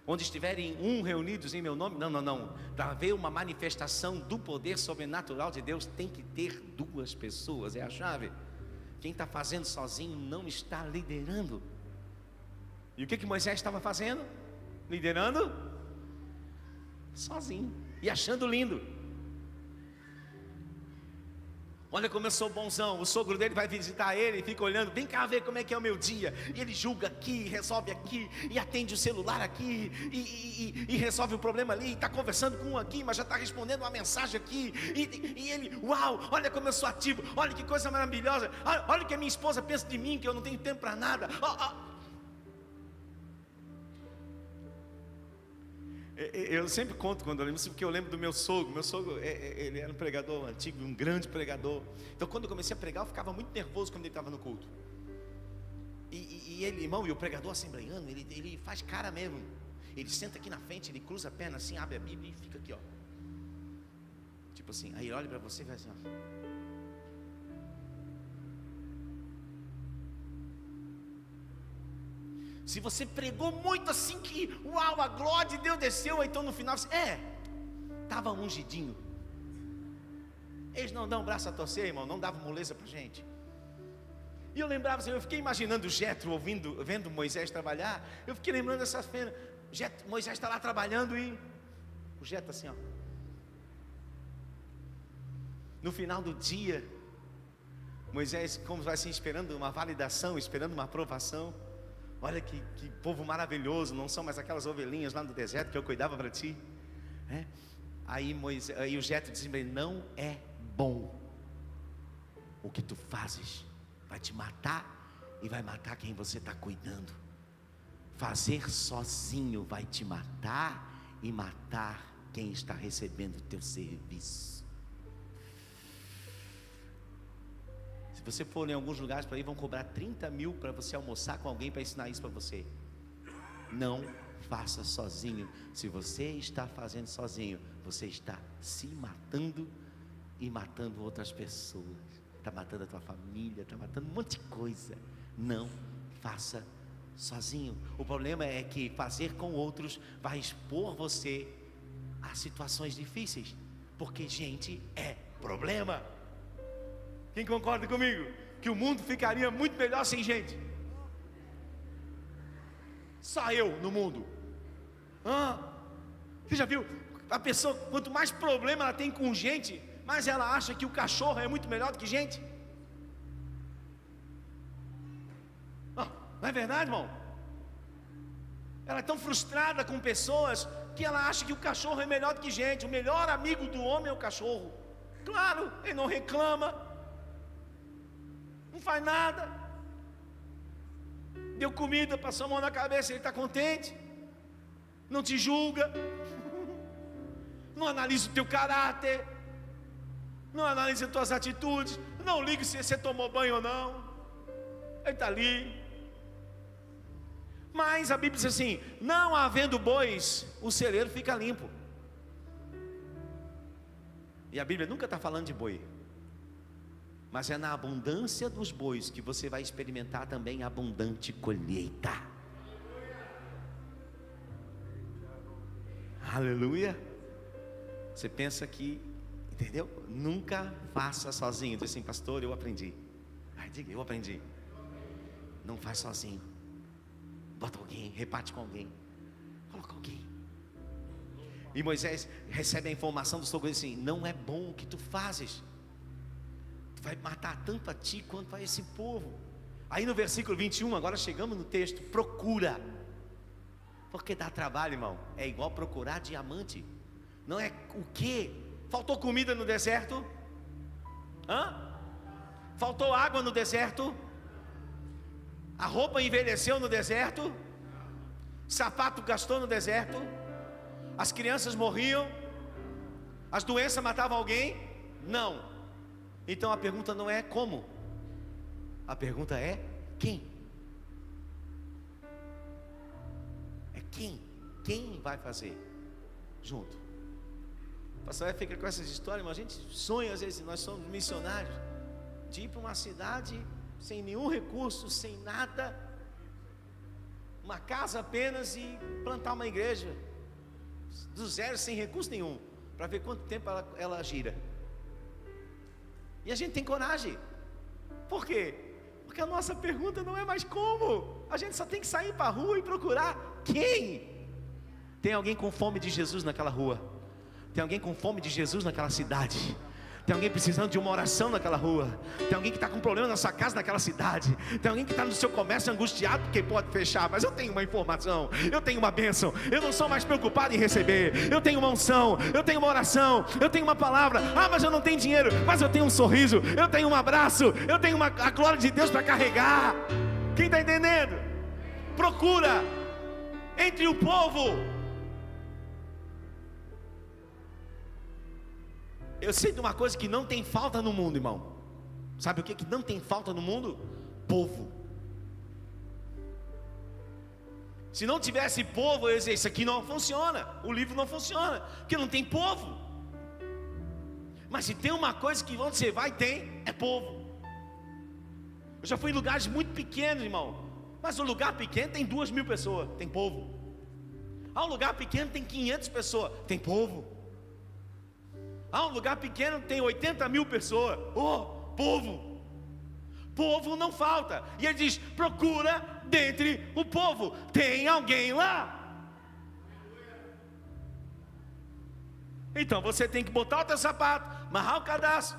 Onde estiverem reunidos em meu nome, não. Para haver uma manifestação do poder sobrenatural de Deus, tem que ter 2 pessoas, é a chave. Quem está fazendo sozinho não está liderando. E o que Moisés estava fazendo? Liderando sozinho e achando lindo. Olha como eu sou bonzão. O sogro dele vai visitar ele e fica olhando: vem cá ver como é que é o meu dia. E ele julga aqui, resolve aqui, e atende o celular aqui, e resolve o problema ali, e está conversando com um aqui, mas já está respondendo uma mensagem aqui, e ele: uau, olha como eu sou ativo, olha que coisa maravilhosa, olha o que a minha esposa pensa de mim, que eu não tenho tempo para nada. Eu sempre conto quando eu lembro, porque eu lembro do meu sogro. Meu sogro, ele era um pregador antigo, um grande pregador. Então quando eu comecei a pregar, eu ficava muito nervoso quando ele estava no culto. E ele, irmão, e o pregador assembleiano, ele faz cara mesmo. Ele senta aqui na frente, ele cruza a perna assim, abre a Bíblia e fica aqui, ó. Tipo assim, aí ele olha para você e vai assim, ó. Se você pregou muito assim que, uau, a glória de Deus desceu, então no final você, estava ungidinho. Eles não dão braço a torcer, irmão, não davam moleza para gente. E eu lembrava assim, eu fiquei imaginando o Jetro vendo Moisés trabalhar. Eu fiquei lembrando dessa cena. Moisés está lá trabalhando e o Jetro assim, ó. No final do dia, Moisés, como vai assim, esperando uma validação, esperando uma aprovação. Olha que povo maravilhoso, não são mais aquelas ovelhinhas lá no deserto que eu cuidava para ti. Aí o Jetro disse: não é bom o que tu fazes, vai te matar e vai matar quem você está cuidando. Fazer sozinho vai te matar e matar quem está recebendo o teu serviço. Se você for em alguns lugares para ir, vão cobrar 30 mil para você almoçar com alguém para ensinar isso para você. Não faça sozinho. Se você está fazendo sozinho, você está se matando e matando outras pessoas. Está matando a tua família, está matando um monte de coisa. Não faça sozinho. O problema é que fazer com outros vai expor você a situações difíceis, porque gente é problema. Quem concorda comigo? Que o mundo ficaria muito melhor sem gente. Só eu no mundo. Você já viu? A pessoa, quanto mais problema ela tem com gente, mais ela acha que o cachorro é muito melhor do que gente. Não é verdade, irmão? Ela é tão frustrada com pessoas que ela acha que o cachorro é melhor do que gente. O melhor amigo do homem é o cachorro. Claro, ele não reclama, não faz nada, deu comida, passou a mão na cabeça, ele está contente, não te julga, não analisa o teu caráter, não analisa as tuas atitudes, não liga se você tomou banho ou não, ele está ali. Mas a Bíblia diz assim: não havendo bois, o celeiro fica limpo. E a Bíblia nunca está falando de boi, mas é na abundância dos bois que você vai experimentar também a abundante colheita. Aleluia. Você pensa que, entendeu? Nunca faça sozinho. Diz assim: pastor, eu aprendi. Diga, eu aprendi. Não faz sozinho. Bota alguém, reparte com alguém, coloca alguém. E Moisés recebe a informação do sogro assim: não é bom o que tu fazes, tu vai matar tanto a ti quanto a esse povo. Aí no versículo 21, agora chegamos no texto: procura, porque dá trabalho, irmão. É igual procurar diamante. Não é o quê? Faltou comida no deserto? Faltou água no deserto? A roupa envelheceu no deserto? Sapato gastou no deserto? As crianças morriam? As doenças matavam alguém? Não. Então a pergunta não é como, a pergunta é quem. É quem. Quem vai fazer junto? O pastor fica com essas histórias, mas a gente sonha, às vezes, nós somos missionários, de ir para uma cidade sem nenhum recurso, sem nada, uma casa apenas, e plantar uma igreja do zero, sem recurso nenhum, para ver quanto tempo ela gira. E a gente tem coragem. Por quê? Porque a nossa pergunta não é mais como. A gente só tem que sair para a rua e procurar quem. Tem alguém com fome de Jesus naquela rua, tem alguém com fome de Jesus naquela cidade, tem alguém precisando de uma oração naquela rua, tem alguém que está com problema na sua casa naquela cidade, tem alguém que está no seu comércio angustiado porque pode fechar, mas eu tenho uma informação, eu tenho uma bênção, eu não sou mais preocupado em receber, eu tenho uma unção, eu tenho uma oração, eu tenho uma palavra. Mas eu não tenho dinheiro, mas eu tenho um sorriso, eu tenho um abraço, eu tenho a glória de Deus para carregar. Quem está entendendo? Procura entre o povo. eu sei de uma coisa que não tem falta no mundo, irmão. Sabe o que não tem falta no mundo? Povo. Se não tivesse povo, eu ia dizer, isso aqui não funciona, o livro não funciona, porque não tem povo. Mas se tem uma coisa que onde você vai tem, é povo. Eu já fui em lugares muito pequenos, irmão, mas um lugar pequeno tem 2.000 pessoas, tem povo. Um lugar pequeno tem 500 pessoas, tem povo. Um lugar pequeno tem 80.000 pessoas, povo. Povo não falta. E ele diz, procura dentre o povo, tem alguém lá. Então você tem que botar o teu sapato, amarrar o cadastro,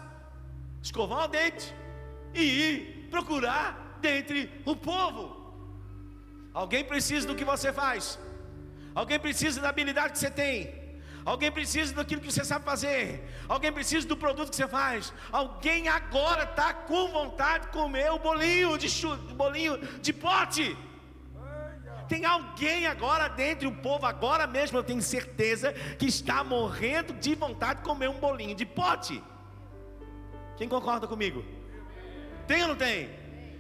escovar o dente e ir procurar dentre o povo. Alguém precisa do que você faz. Alguém precisa da habilidade que você tem. Alguém precisa daquilo que você sabe fazer. Alguém precisa do produto que você faz. Alguém agora está com vontade de comer o bolinho de pote. Tem alguém agora dentre o povo, agora mesmo eu tenho certeza, que está morrendo de vontade de comer um bolinho de pote. Quem concorda comigo? Tem ou não tem?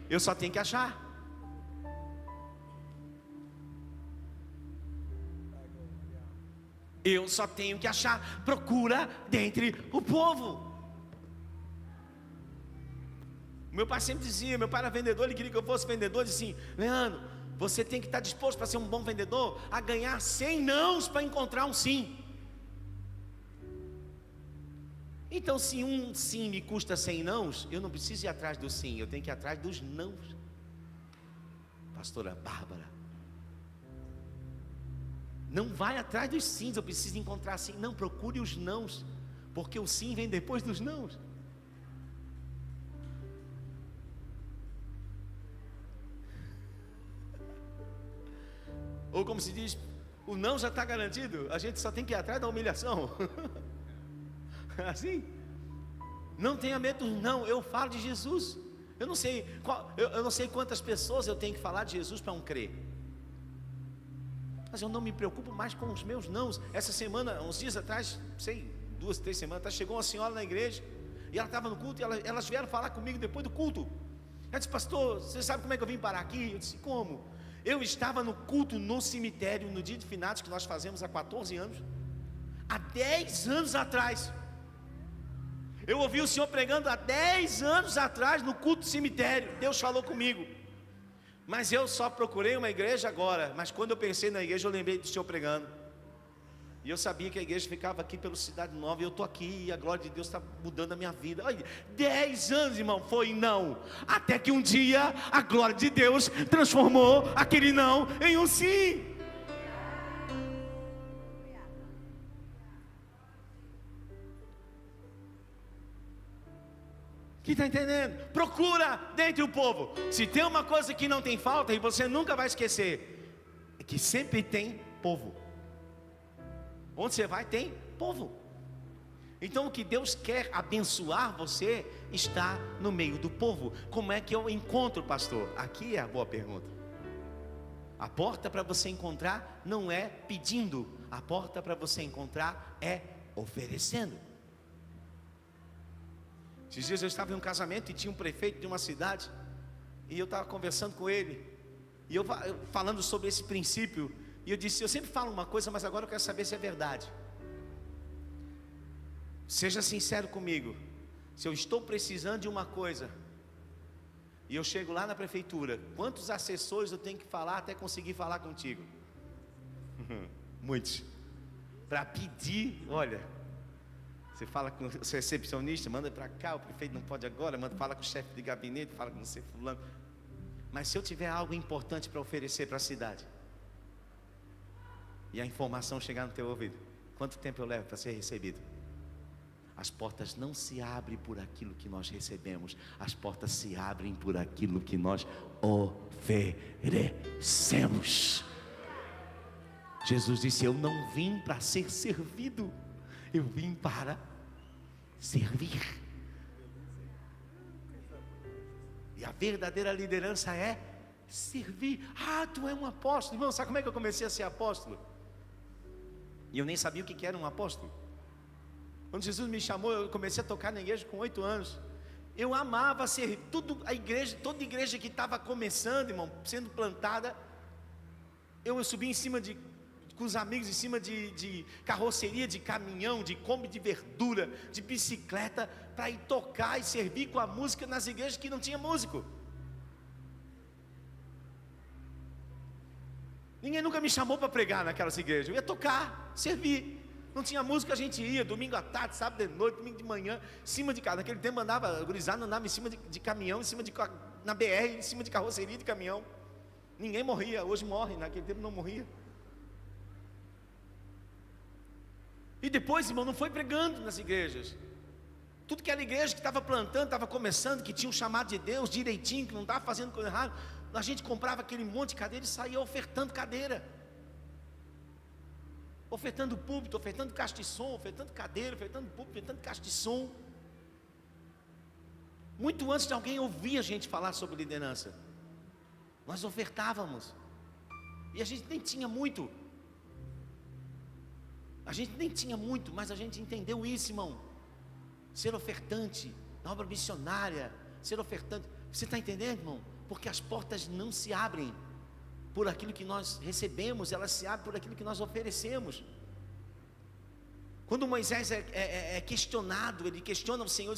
Eu só tenho que achar. Eu só tenho que achar. Procura dentre o povo. Meu pai sempre dizia, meu pai era vendedor, ele queria que eu fosse vendedor. Ele disse assim, Leandro, você tem que estar disposto para ser um bom vendedor, a ganhar 100 nãos para encontrar um sim. Então se um sim me custa 100 nãos, eu não preciso ir atrás do sim, eu tenho que ir atrás dos nãos. Pastora Bárbara, não vai atrás dos sims, eu preciso encontrar sim. Não, procure os nãos, porque o sim vem depois dos nãos. Ou como se diz, o não já está garantido, a gente só tem que ir atrás da humilhação. Assim? Não tenha medo do não, eu falo de Jesus. Eu não sei quantas pessoas eu tenho que falar de Jesus para um crer. Mas eu não me preocupo mais com os meus nãos. Essa semana, uns dias atrás, 2, 3 semanas atrás, chegou uma senhora na igreja, e ela estava no culto, e elas vieram falar comigo depois do culto. Ela disse, pastor, você sabe como é que eu vim parar aqui? Eu disse, como? Eu estava no culto no cemitério, no dia de finados, que nós fazemos há 14 anos, há 10 anos atrás. Eu ouvi o Senhor pregando há 10 anos atrás, no culto do cemitério. Deus falou comigo. Mas eu só procurei uma igreja agora. Mas quando eu pensei na igreja, eu lembrei do Senhor pregando. E eu sabia que a igreja ficava aqui pelo Cidade Nova. E eu estou aqui, e a glória de Deus está mudando a minha vida. Olha, 10 anos, irmão, foi não. Até que um dia, a glória de Deus transformou aquele não em um sim. Que está entendendo? Procura dentre o povo. Se tem uma coisa que não tem falta, e você nunca vai esquecer, é que sempre tem povo. Onde você vai tem povo. Então o que Deus quer abençoar você está no meio do povo. Como é que eu encontro, pastor? Aqui é a boa pergunta. A porta para você encontrar não é pedindo. A porta para você encontrar é oferecendo. Esses dias eu estava em um casamento e tinha um prefeito de uma cidade, e eu estava conversando com ele, e eu falando sobre esse princípio, e eu disse, eu sempre falo uma coisa, mas agora eu quero saber se é verdade. Seja sincero comigo. Se eu estou precisando de uma coisa, e eu chego lá na prefeitura, quantos assessores eu tenho que falar até conseguir falar contigo? Muitos. Para pedir, olha, você fala com o recepcionista, manda para cá, o prefeito não pode agora, fala com o chefe de gabinete, fala com você fulano. Mas se eu tiver algo importante para oferecer para a cidade, e a informação chegar no teu ouvido, quanto tempo eu levo para ser recebido? As portas não se abrem por aquilo que nós recebemos, as portas se abrem por aquilo que nós oferecemos. Jesus disse, eu não vim para ser servido, eu vim para servir. E a verdadeira liderança é servir. Ah, tu é um apóstolo. Irmão, sabe como é que eu comecei a ser apóstolo? E eu nem sabia o que era um apóstolo. Quando Jesus me chamou, eu comecei a tocar na igreja com 8 anos. Eu amava servir. Toda igreja que estava começando, irmão, sendo plantada, eu subia em cima com os amigos, em cima de carroceria, de caminhão, de Kombi de verdura, de bicicleta, para ir tocar e servir com a música nas igrejas que não tinha músico. Ninguém nunca me chamou para pregar naquelas igrejas. Eu ia tocar, servir. Não tinha música, a gente ia, domingo à tarde, sábado de noite, domingo de manhã, em cima de casa. Naquele tempo andava, gurizada andava em cima de caminhão, na BR, em cima de carroceria de caminhão. Ninguém morria, hoje morre, naquele tempo não morria. E depois, irmão, não foi pregando nas igrejas. Tudo que era igreja que estava plantando, estava começando, que tinha um chamado de Deus direitinho, que não estava fazendo coisa errada, a gente comprava aquele monte de cadeira e saía ofertando cadeira, ofertando púlpito, ofertando caixa de som, ofertando cadeira, ofertando púlpito, ofertando caixa de som. Muito antes de alguém ouvir a gente falar sobre liderança, nós ofertávamos. E a gente nem tinha muito. Mas a gente entendeu isso, irmão. Ser ofertante na obra missionária, ser ofertante. Você está entendendo, irmão? Porque as portas não se abrem por aquilo que nós recebemos, elas se abrem por aquilo que nós oferecemos. Quando Moisés é questionado, ele questiona o Senhor,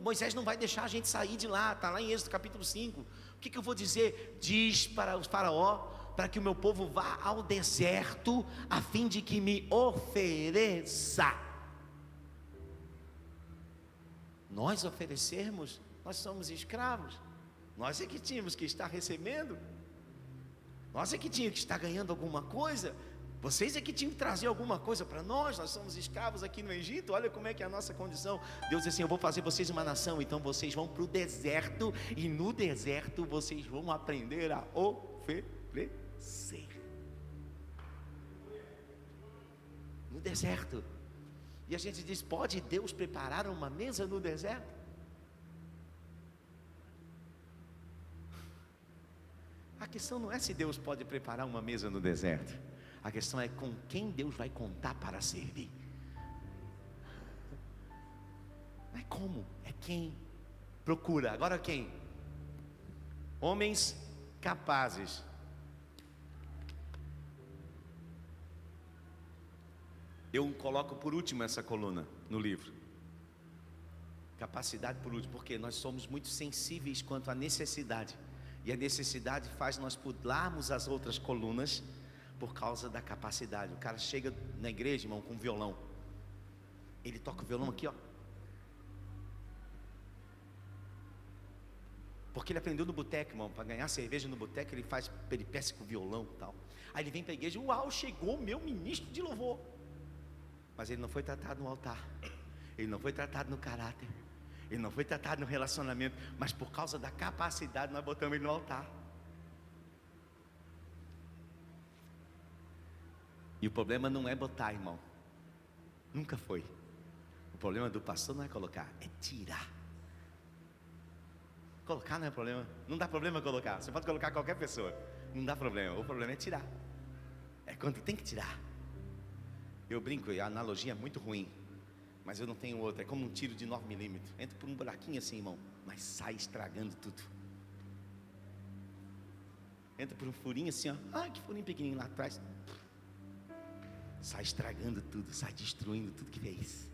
Moisés não vai deixar a gente sair de lá, está lá em Êxodo capítulo 5. O que eu vou dizer? Diz para o faraó, para que o meu povo vá ao deserto, a fim de que me ofereça. Nós oferecermos, nós somos escravos. Nós é que tínhamos que estar recebendo. Nós é que tínhamos que estar ganhando alguma coisa. Vocês é que tinham que trazer alguma coisa para nós. Nós somos escravos aqui no Egito. Olha como é que é a nossa condição. Deus diz assim: eu vou fazer vocês uma nação. Então vocês vão para o deserto. E no deserto vocês vão aprender a oferecer. No deserto. E a gente diz: pode Deus preparar uma mesa no deserto? A questão não é se Deus pode preparar uma mesa no deserto. A questão é com quem Deus vai contar para servir. Não é como, é quem. Procura. Agora quem? Homens capazes. Eu coloco por último essa coluna no livro. Capacidade por último, porque nós somos muito sensíveis quanto à necessidade. E a necessidade faz nós pularmos as outras colunas por causa da capacidade. O cara chega na igreja, irmão, com um violão. Ele toca o violão aqui, ó. Porque ele aprendeu no boteco, irmão. Para ganhar cerveja no boteco, ele faz peripécia com o violão e tal. Aí ele vem para a igreja: uau, chegou o meu ministro de louvor. Mas ele não foi tratado no altar. Ele não foi tratado no caráter. Ele não foi tratado no relacionamento. Mas por causa da capacidade, nós botamos ele no altar. E o problema não é botar, irmão. Nunca foi. O problema do pastor não é colocar, é tirar. Colocar não é problema. Não dá problema colocar. Você pode colocar qualquer pessoa. Não dá problema. O problema é tirar. É quando tem que tirar. Eu brinco, a analogia é muito ruim, mas eu não tenho outra. É como um tiro de 9mm. Entra por um buraquinho assim, irmão, mas sai estragando tudo. Entra por um furinho assim, ó. Ai, que furinho pequenininho lá atrás. Sai estragando tudo, sai destruindo tudo que fez.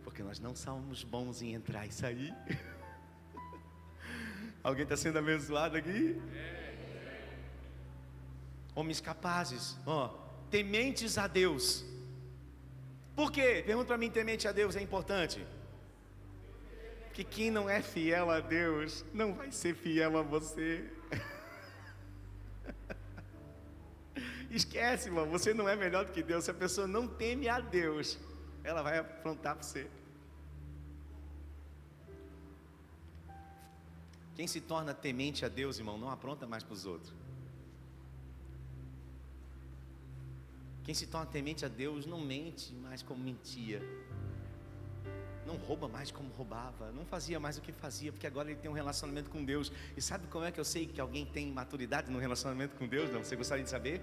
Porque nós não somos bons em entrar e sair. Alguém está sendo abençoado aqui? Homens capazes, tementes a Deus. Por quê? Pergunta para mim, temente a Deus é importante? Porque quem não é fiel a Deus não vai ser fiel a você. Esquece, irmão, você não é melhor do que Deus. Se a pessoa não teme a Deus, ela vai afrontar para você. Quem se torna temente a Deus, irmão, não apronta mais para os outros. Quem se torna temente a Deus não mente mais como mentia, não rouba mais como roubava, não fazia mais o que fazia, porque agora ele tem um relacionamento com Deus. E sabe como é que eu sei que alguém tem maturidade no relacionamento com Deus? Não, você gostaria de saber?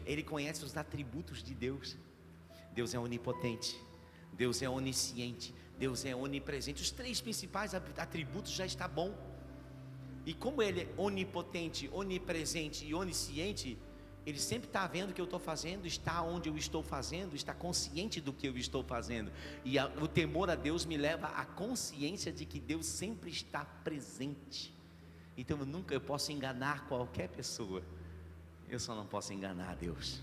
Ele conhece os atributos de Deus. Deus é onipotente, Deus é onisciente, Deus é onipresente. Os 3 principais atributos já está bom. E como Ele é onipotente, onipresente e onisciente, Ele sempre está vendo o que eu estou fazendo, está onde eu estou fazendo, está consciente do que eu estou fazendo. E o temor a Deus me leva à consciência de que Deus sempre está presente. Então eu posso enganar qualquer pessoa, eu só não posso enganar a Deus.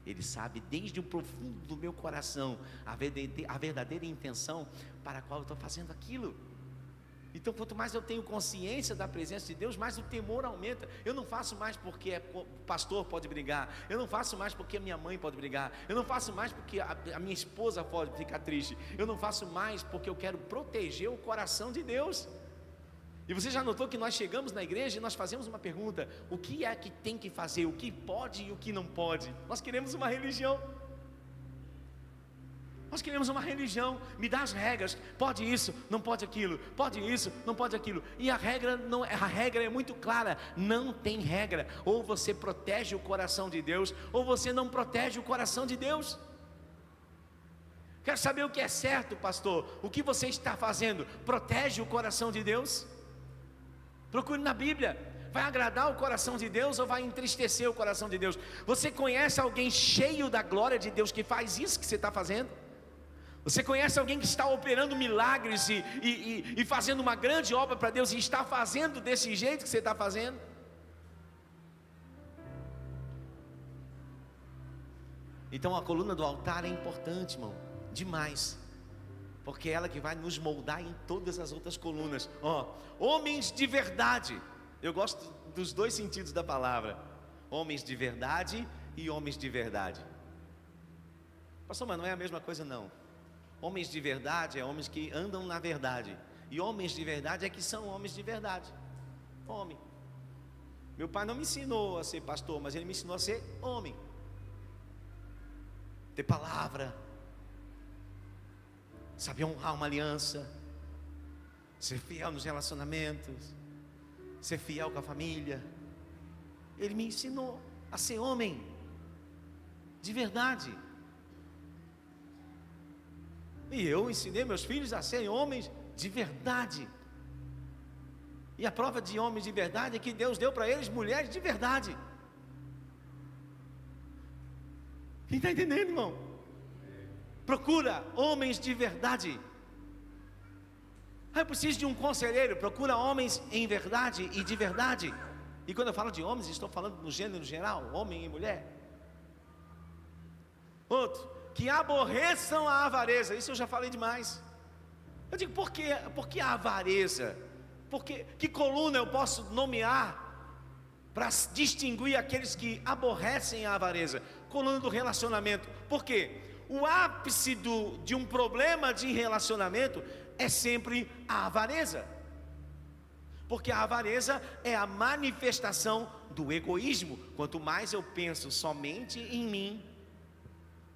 Ele sabe desde o profundo do meu coração a verdadeira intenção para a qual eu estou fazendo aquilo. Então quanto mais eu tenho consciência da presença de Deus, mais o temor aumenta. Eu não faço mais porque o pastor pode brigar, eu não faço mais porque a minha mãe pode brigar, eu não faço mais porque a minha esposa pode ficar triste, eu não faço mais porque eu quero proteger o coração de Deus. E você já notou que nós chegamos na igreja e nós fazemos uma pergunta: o que é que tem que fazer, o que pode e o que não pode? Nós queremos uma religião. Nós queremos uma religião, me dá as regras, pode isso, não pode aquilo, pode isso, não pode aquilo. E a regra é muito clara, não tem regra. Ou você protege o coração de Deus, ou você não protege o coração de Deus. Quero saber o que é certo, pastor. O que você está fazendo? Protege o coração de Deus? Procure na Bíblia. Vai agradar o coração de Deus ou vai entristecer o coração de Deus? Você conhece alguém cheio da glória de Deus que faz isso que você está fazendo? Você conhece alguém que está operando milagres e fazendo uma grande obra para Deus e está fazendo desse jeito que você está fazendo? Então a coluna do altar é importante, irmão, demais, porque é ela que vai nos moldar em todas as outras colunas. Homens de verdade. Eu gosto dos 2 sentidos da palavra: homens de verdade e homens de verdade. Pastor, mas não é a mesma coisa não. Homens de verdade é homens que andam na verdade, e homens de verdade é que são homens de verdade. Homem. Meu pai não me ensinou a ser pastor, mas ele me ensinou a ser homem, ter palavra, saber honrar uma aliança, ser fiel nos relacionamentos, ser fiel com a família. Ele me ensinou a ser homem de verdade. E eu ensinei meus filhos a serem homens de verdade. E a prova de homens de verdade é que Deus deu para eles mulheres de verdade. Quem está entendendo, irmão? Procura homens de verdade. Eu preciso de um conselheiro. Procura homens em verdade e de verdade. E quando eu falo de homens, estou falando no gênero geral, homem e mulher. Outro: que aborreçam a avareza. Isso eu já falei demais. Eu digo, por que a avareza? Que coluna eu posso nomear para distinguir aqueles que aborrecem a avareza? Coluna do relacionamento. Por quê? O ápice de um problema de relacionamento é sempre a avareza. Porque a avareza é a manifestação do egoísmo. Quanto mais eu penso somente em mim,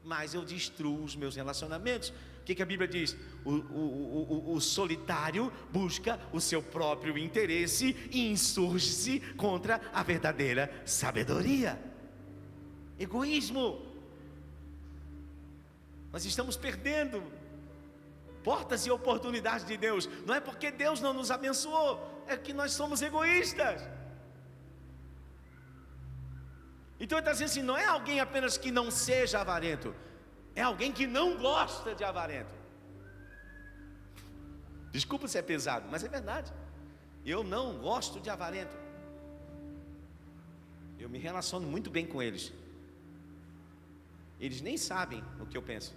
mais eu destruo os meus relacionamentos. O que a Bíblia diz? O solitário busca o seu próprio interesse e insurge-se contra a verdadeira sabedoria. Egoísmo. Nós estamos perdendo portas e oportunidades de Deus. Não é porque Deus não nos abençoou, é que nós somos egoístas. Então ele está dizendo assim: não é alguém apenas que não seja avarento, é alguém que não gosta de avarento. Desculpa se é pesado, mas é verdade. Eu não gosto de avarento. Eu me relaciono muito bem com eles. Eles nem sabem o que eu penso.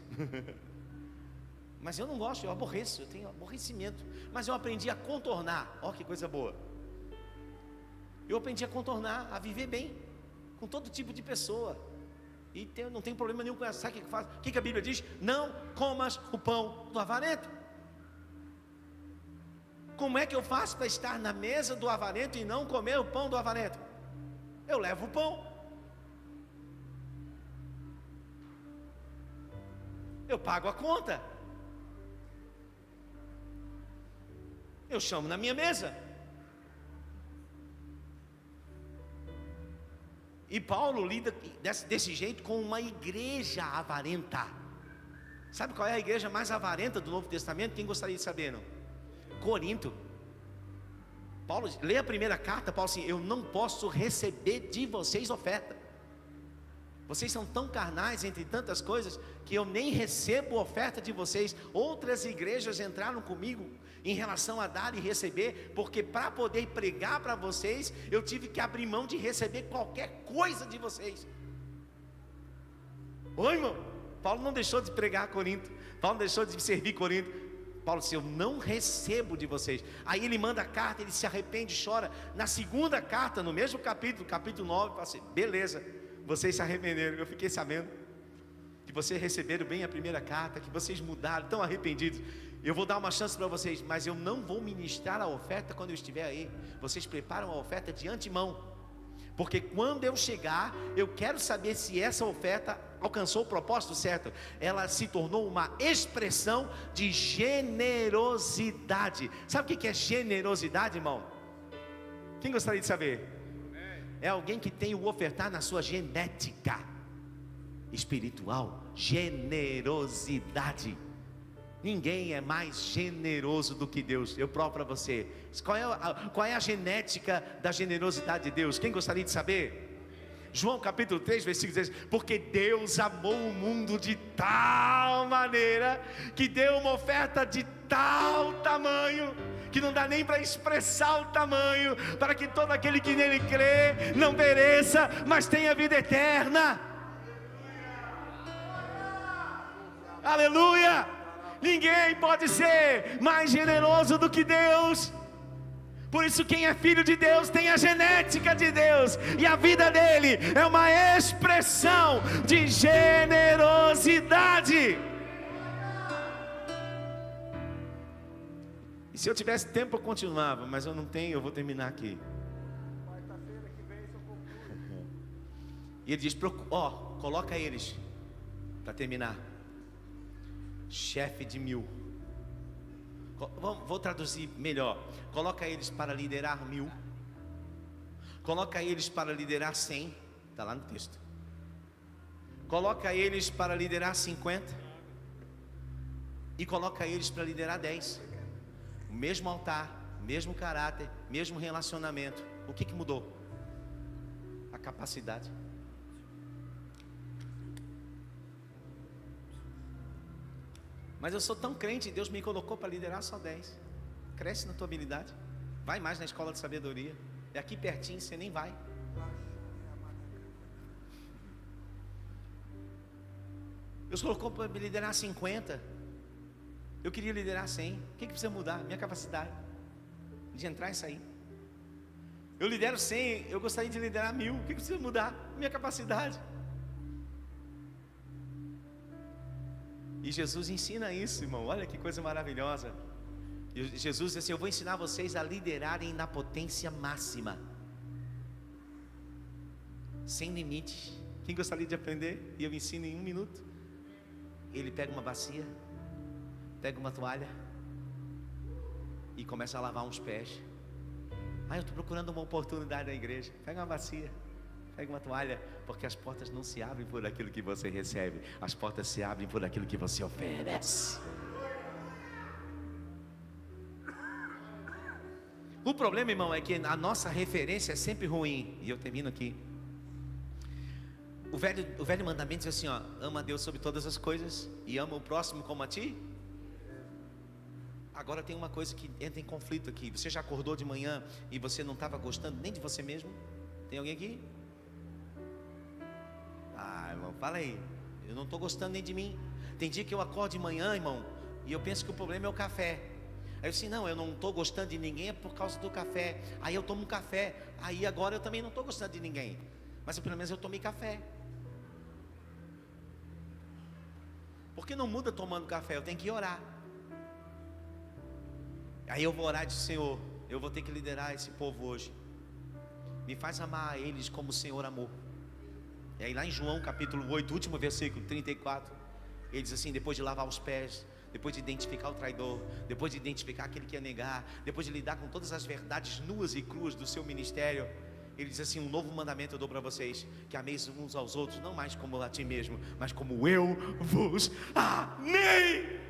Mas eu não gosto, eu aborreço, eu tenho aborrecimento. Mas eu aprendi a contornar. Ó, que coisa boa. Eu aprendi a contornar, a viver bem com todo tipo de pessoa. E não tem problema nenhum com essa. Sabe o que faz? O que a Bíblia diz? Não comas o pão do avarento. Como é que eu faço para estar na mesa do avarento e não comer o pão do avarento? Eu levo o pão. Eu pago a conta. Eu chamo na minha mesa. E Paulo lida desse jeito com uma igreja avarenta. Sabe qual é a igreja mais avarenta do Novo Testamento? Quem gostaria de saber, não? Corinto. Paulo, lê a primeira carta, Paulo assim: eu não posso receber de vocês oferta. Vocês são tão carnais entre tantas coisas que eu nem recebo oferta de vocês. Outras igrejas entraram comigo em relação a dar e receber, porque para poder pregar para vocês, eu tive que abrir mão de receber qualquer coisa de vocês. Oi, irmão, Paulo não deixou de pregar a Corinto, Paulo não deixou de servir Corinto. Paulo disse: eu não recebo de vocês. Aí ele manda a carta, ele se arrepende, chora. Na segunda carta, no mesmo capítulo 9, fala assim: beleza, vocês se arrependeram, eu fiquei sabendo que vocês receberam bem a primeira carta, que vocês mudaram, estão arrependidos. Eu vou dar uma chance para vocês, mas eu não vou ministrar a oferta quando eu estiver aí. Vocês preparam a oferta de antemão, porque quando eu chegar, eu quero saber se essa oferta alcançou o propósito certo. Ela se tornou uma expressão de generosidade. Sabe o que é generosidade, irmão? Quem gostaria de saber? É alguém que tem o ofertar na sua genética espiritual. Generosidade. Ninguém é mais generoso do que Deus. Eu provo para você. Qual é a genética da generosidade de Deus? Quem gostaria de saber? João capítulo 3, versículo 10. Porque Deus amou o mundo de tal maneira que deu uma oferta de tal tamanho, que não dá nem para expressar o tamanho, para que todo aquele que nele crê não pereça, mas tenha vida eterna. Aleluia! Ninguém pode ser mais generoso do que Deus. Por isso quem é filho de Deus tem a genética de Deus, e a vida dele é uma expressão de generosidade. E se eu tivesse tempo eu continuava, mas eu não tenho, eu vou terminar aqui. Quarta-feira que vem eu concluo. E ele diz: coloca eles, para terminar, chefe de 1000. Vou traduzir melhor. Coloca eles para liderar 1000. Coloca eles para liderar 100. Está lá no texto. Coloca eles para liderar 50. E coloca eles para liderar 10. O mesmo altar, mesmo caráter, mesmo relacionamento. O que mudou? A capacidade. Mas eu sou tão crente, Deus me colocou para liderar só 10. Cresce na tua habilidade. Vai mais na escola de sabedoria. É aqui pertinho, você nem vai. Deus colocou para liderar 50. Eu queria liderar 100. O que precisa mudar? Minha capacidade de entrar e sair. Eu lidero 100, eu gostaria de liderar 1000. O que precisa mudar? Minha capacidade. E Jesus ensina isso, irmão. Olha que coisa maravilhosa. Jesus disse assim: eu vou ensinar vocês a liderarem na potência máxima, sem limites. Quem gostaria de aprender? E eu ensino em 1 minuto. Ele pega uma bacia, pega uma toalha e começa a lavar uns pés. Eu estou procurando uma oportunidade na igreja. Pega uma bacia, pega uma toalha, porque as portas não se abrem por aquilo que você recebe, as portas se abrem por aquilo que você oferece. O problema, irmão, é que a nossa referência é sempre ruim. E eu termino aqui. O velho mandamento diz assim, ama a Deus sobre todas as coisas e ama o próximo como a ti. Agora tem uma coisa que entra em conflito aqui. Você já acordou de manhã e você não estava gostando nem de você mesmo? Tem alguém aqui? Irmão, fala aí. Eu não estou gostando nem de mim. Tem dia que eu acordo de manhã, irmão, e eu penso que o problema é o café. Aí eu disse, não, eu não estou gostando de ninguém, é por causa do café. Aí eu tomo um café. Aí agora eu também não estou gostando de ninguém, mas pelo menos eu tomei café. Por que não muda tomando café? Eu tenho que orar. Aí eu vou orar e dizer, Senhor, eu vou ter que liderar esse povo hoje. Me faz amar eles como o Senhor amou. E aí lá em João capítulo 8, último versículo 34, ele diz assim, depois de lavar os pés, depois de identificar o traidor, depois de identificar aquele que ia negar, depois de lidar com todas as verdades nuas e cruas do seu ministério, Ele diz assim: um novo mandamento eu dou para vocês, que ameis uns aos outros, não mais como a ti mesmo, mas como eu vos amei.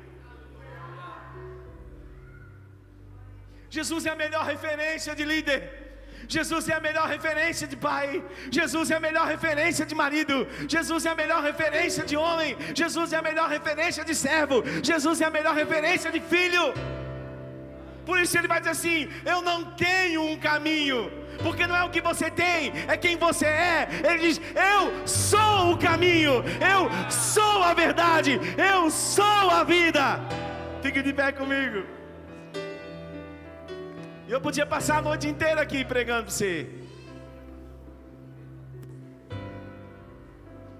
Jesus é a melhor referência de líder. Jesus é a melhor referência de pai. Jesus é a melhor referência de marido. Jesus é a melhor referência de homem. Jesus é a melhor referência de servo. Jesus é a melhor referência de filho. Por isso ele vai dizer assim: eu não tenho um caminho, porque não é o que você tem, é quem você é. Ele diz: eu sou o caminho, eu sou a verdade, eu sou a vida. Fique de pé comigo. Eu podia passar a noite inteira aqui pregando para você,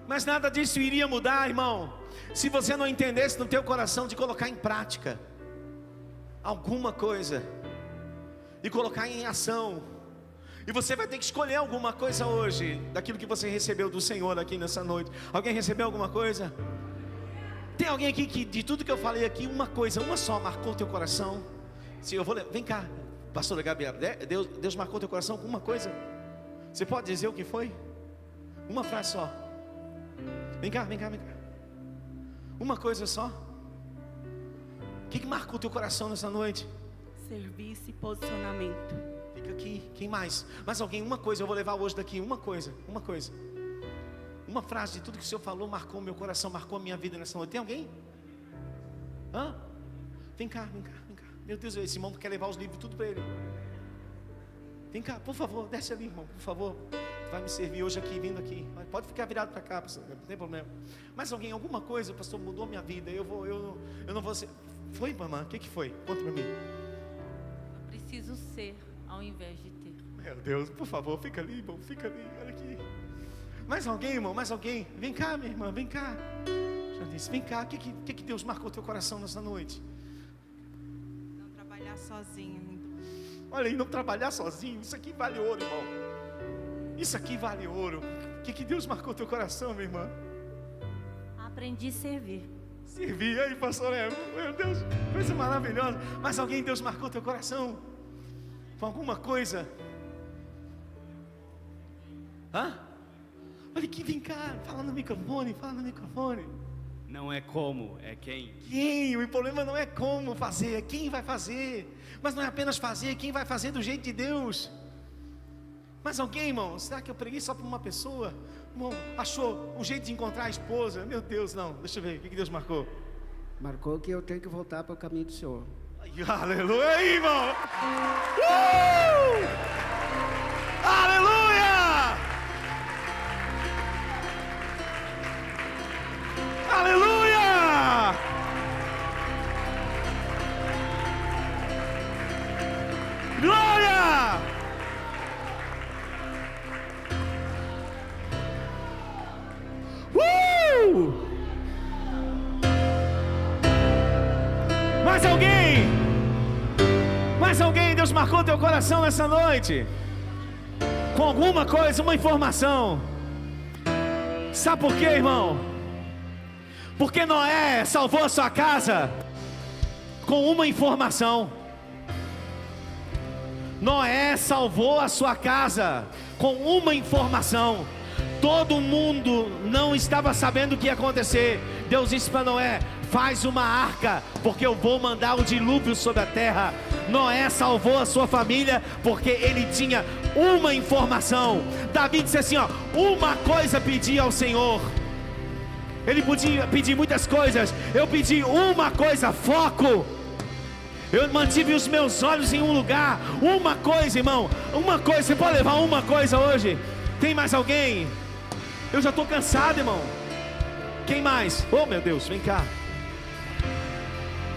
mas nada disso iria mudar, irmão, se você não entendesse no teu coração de colocar em prática alguma coisa e colocar em ação. E você vai ter que escolher alguma coisa hoje daquilo que você recebeu do Senhor aqui nessa noite. Alguém recebeu alguma coisa? Tem alguém aqui que de tudo que eu falei aqui, uma coisa, uma só marcou o teu coração? Se eu vou, vem cá, pastora Gabriela, Deus marcou teu coração com uma coisa? Você pode dizer o que foi? Uma frase só. Vem cá. Uma coisa só. O que marcou teu coração nessa noite? Serviço e posicionamento. Fica aqui. Quem mais? Mais alguém? Uma coisa eu vou levar hoje daqui. Uma coisa. Uma frase de tudo que o Senhor falou marcou meu coração, marcou a minha vida nessa noite. Tem alguém? Hã? Vem cá. Meu Deus, esse irmão quer levar os livros tudo para ele. Vem cá, por favor, desce ali, irmão, por favor. Vai me servir hoje aqui, vindo aqui. Pode ficar virado para cá, pastor, não tem problema. Mas alguém, alguma coisa, pastor, mudou minha vida. Eu não vou ser. Foi, mamãe? O que foi? Conta para mim. Eu preciso ser ao invés de ter. Meu Deus, por favor, fica ali, irmão, fica ali, olha aqui. Mais alguém, irmão, mais alguém? Vem cá, minha irmã, vem cá. Já disse, vem cá, o que Deus marcou teu coração nessa noite? Não trabalhar sozinho. Olha aí, não trabalhar sozinho, isso aqui vale ouro, irmão. Isso aqui vale ouro. O que Deus marcou teu coração, minha irmã? Aprendi a servir. Servir, aí, pastor, meu Deus, coisa maravilhosa. Mas alguém, Deus marcou teu coração com alguma coisa? Hã? Olha aqui, vem cá, fala no microfone. Não é como, é quem. O problema não é como fazer, é quem vai fazer. Mas não é apenas fazer, é quem vai fazer do jeito de Deus. Mas alguém, irmão, será que eu preguei só para uma pessoa? Irmão, achou um jeito de encontrar a esposa? Meu Deus, não, deixa eu ver, o que Deus marcou? Marcou que eu tenho que voltar para o caminho do Senhor. Ai, aleluia, irmão! Aleluia! Aleluia! Glória! Mais alguém, Deus marcou teu coração nessa noite com alguma coisa, uma informação. Sabe por quê, irmão? Porque Noé salvou a sua casa com uma informação. Noé salvou a sua casa com uma informação. Todo mundo não estava sabendo o que ia acontecer. Deus disse para Noé: faz uma arca, porque eu vou mandar o dilúvio sobre a terra. Noé salvou a sua família porque ele tinha uma informação. Davi disse assim, ó: uma coisa pedi ao Senhor. Ele podia pedir muitas coisas, eu pedi uma coisa: foco. Eu mantive os meus olhos em um lugar. Uma coisa, irmão, uma coisa. Você pode levar uma coisa hoje? Tem mais alguém? Eu já estou cansado, irmão. Quem mais? Oh, meu Deus, vem cá.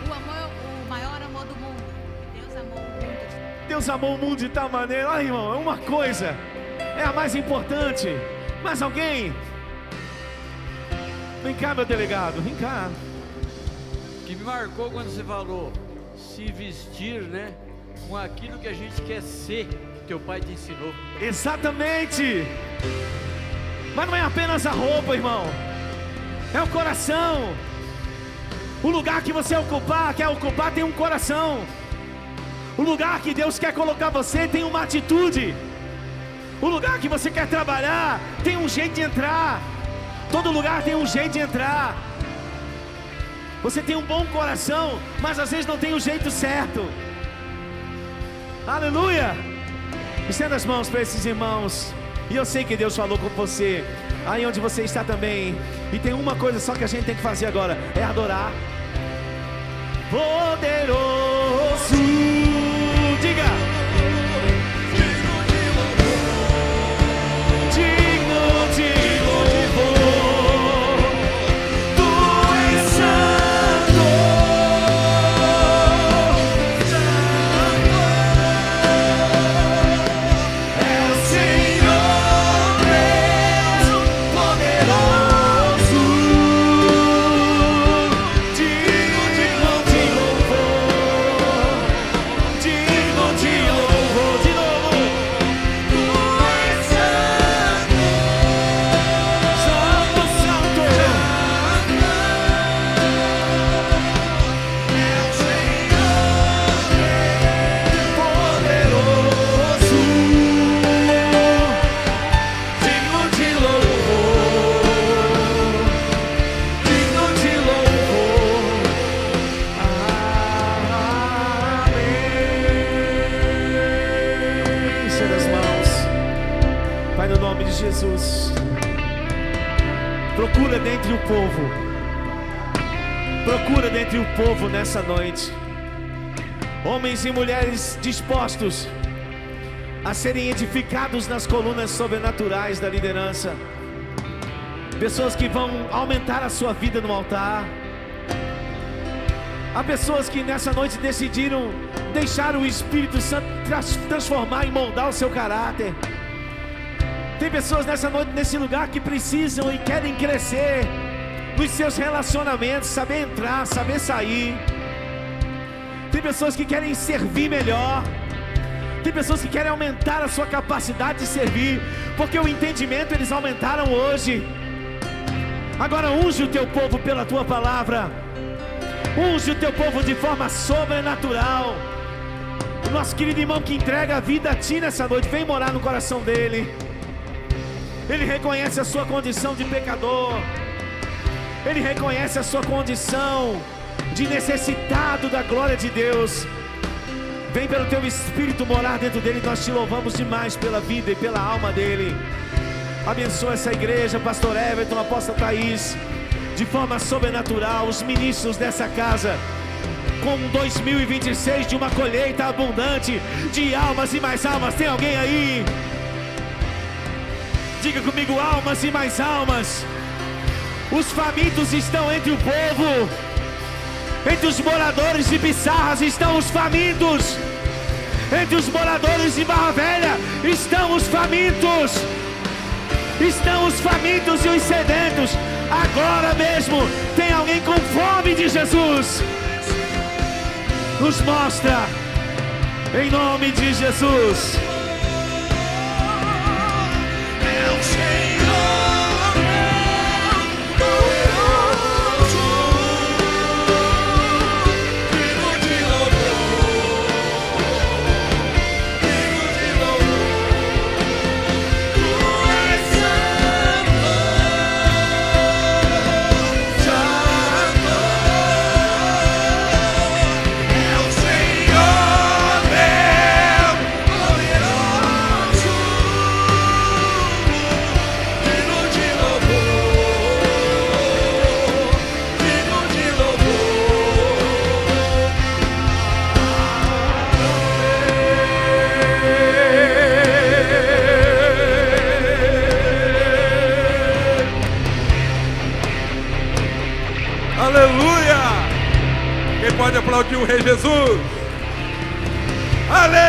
O maior amor do mundo. Deus amou o mundo. Deus amou o mundo de tal maneira. Olha, irmão, é uma coisa, é a mais importante. Mais alguém? Vem cá, meu delegado, vem cá. Que me marcou quando você falou se vestir, né, com aquilo que a gente quer ser, que teu pai te ensinou. Exatamente. Mas não é apenas a roupa, irmão, é o coração. O lugar que você quer ocupar tem um coração. O lugar que Deus quer colocar você tem uma atitude. O lugar que você quer trabalhar tem um jeito de entrar. Todo lugar tem um jeito de entrar. Você tem um bom coração, mas às vezes não tem o jeito certo. Aleluia! Estenda as mãos para esses irmãos. E eu sei que Deus falou com você, aí onde você está também. E tem uma coisa só que a gente tem que fazer agora, é adorar. Poderoso, diga. Digno de louvor, Tu és santo, é o Senhor Deus poderoso, digno de louvor, digno de louvor, de novo. Tu és santo, santo, santo, é o Senhor poderoso, digno de louvor, digno de louvor. Amém. Estenda as mãos. Pai, no nome de Jesus, procura dentre o povo, procura dentre o povo nessa noite homens e mulheres dispostos a serem edificados nas colunas sobrenaturais da liderança, pessoas que vão aumentar a sua vida no altar. Há pessoas que nessa noite decidiram deixar o Espírito Santo transformar e moldar o seu caráter. Tem pessoas nessa noite, nesse lugar, que precisam e querem crescer nos seus relacionamentos, saber entrar, saber sair. Tem pessoas que querem servir melhor. Tem pessoas que querem aumentar a sua capacidade de servir, porque o entendimento eles aumentaram hoje. Agora unge o teu povo pela tua palavra, unge o teu povo de forma sobrenatural. O nosso querido irmão que entrega a vida a Ti nessa noite, vem morar no coração dele. Ele reconhece a sua condição de pecador, ele reconhece a sua condição de necessitado da glória de Deus. Vem pelo Teu Espírito morar dentro dele. Nós Te louvamos demais pela vida e pela alma dele. Abençoa essa igreja, pastor Everton, apóstolo Thaís, de forma sobrenatural, os ministros dessa casa, com 2026 de uma colheita abundante de almas e mais almas. Tem alguém aí? Diga comigo, almas e mais almas. Os famintos estão entre o povo. Entre os moradores de Pissarras estão os famintos. Entre os moradores de Barra Velha estão os famintos. Estão os famintos e os sedentos. Agora mesmo tem alguém com fome de Jesus. Nos mostra, em nome de Jesus. É o Senhor poderoso, digno de louvor, digno de louvor. Tu és santo, santo. É o Senhor Deus poderoso, digno de louvor, digno de louvor. Aleluia! Quem pode aplaudir o Rei Jesus? Aleluia!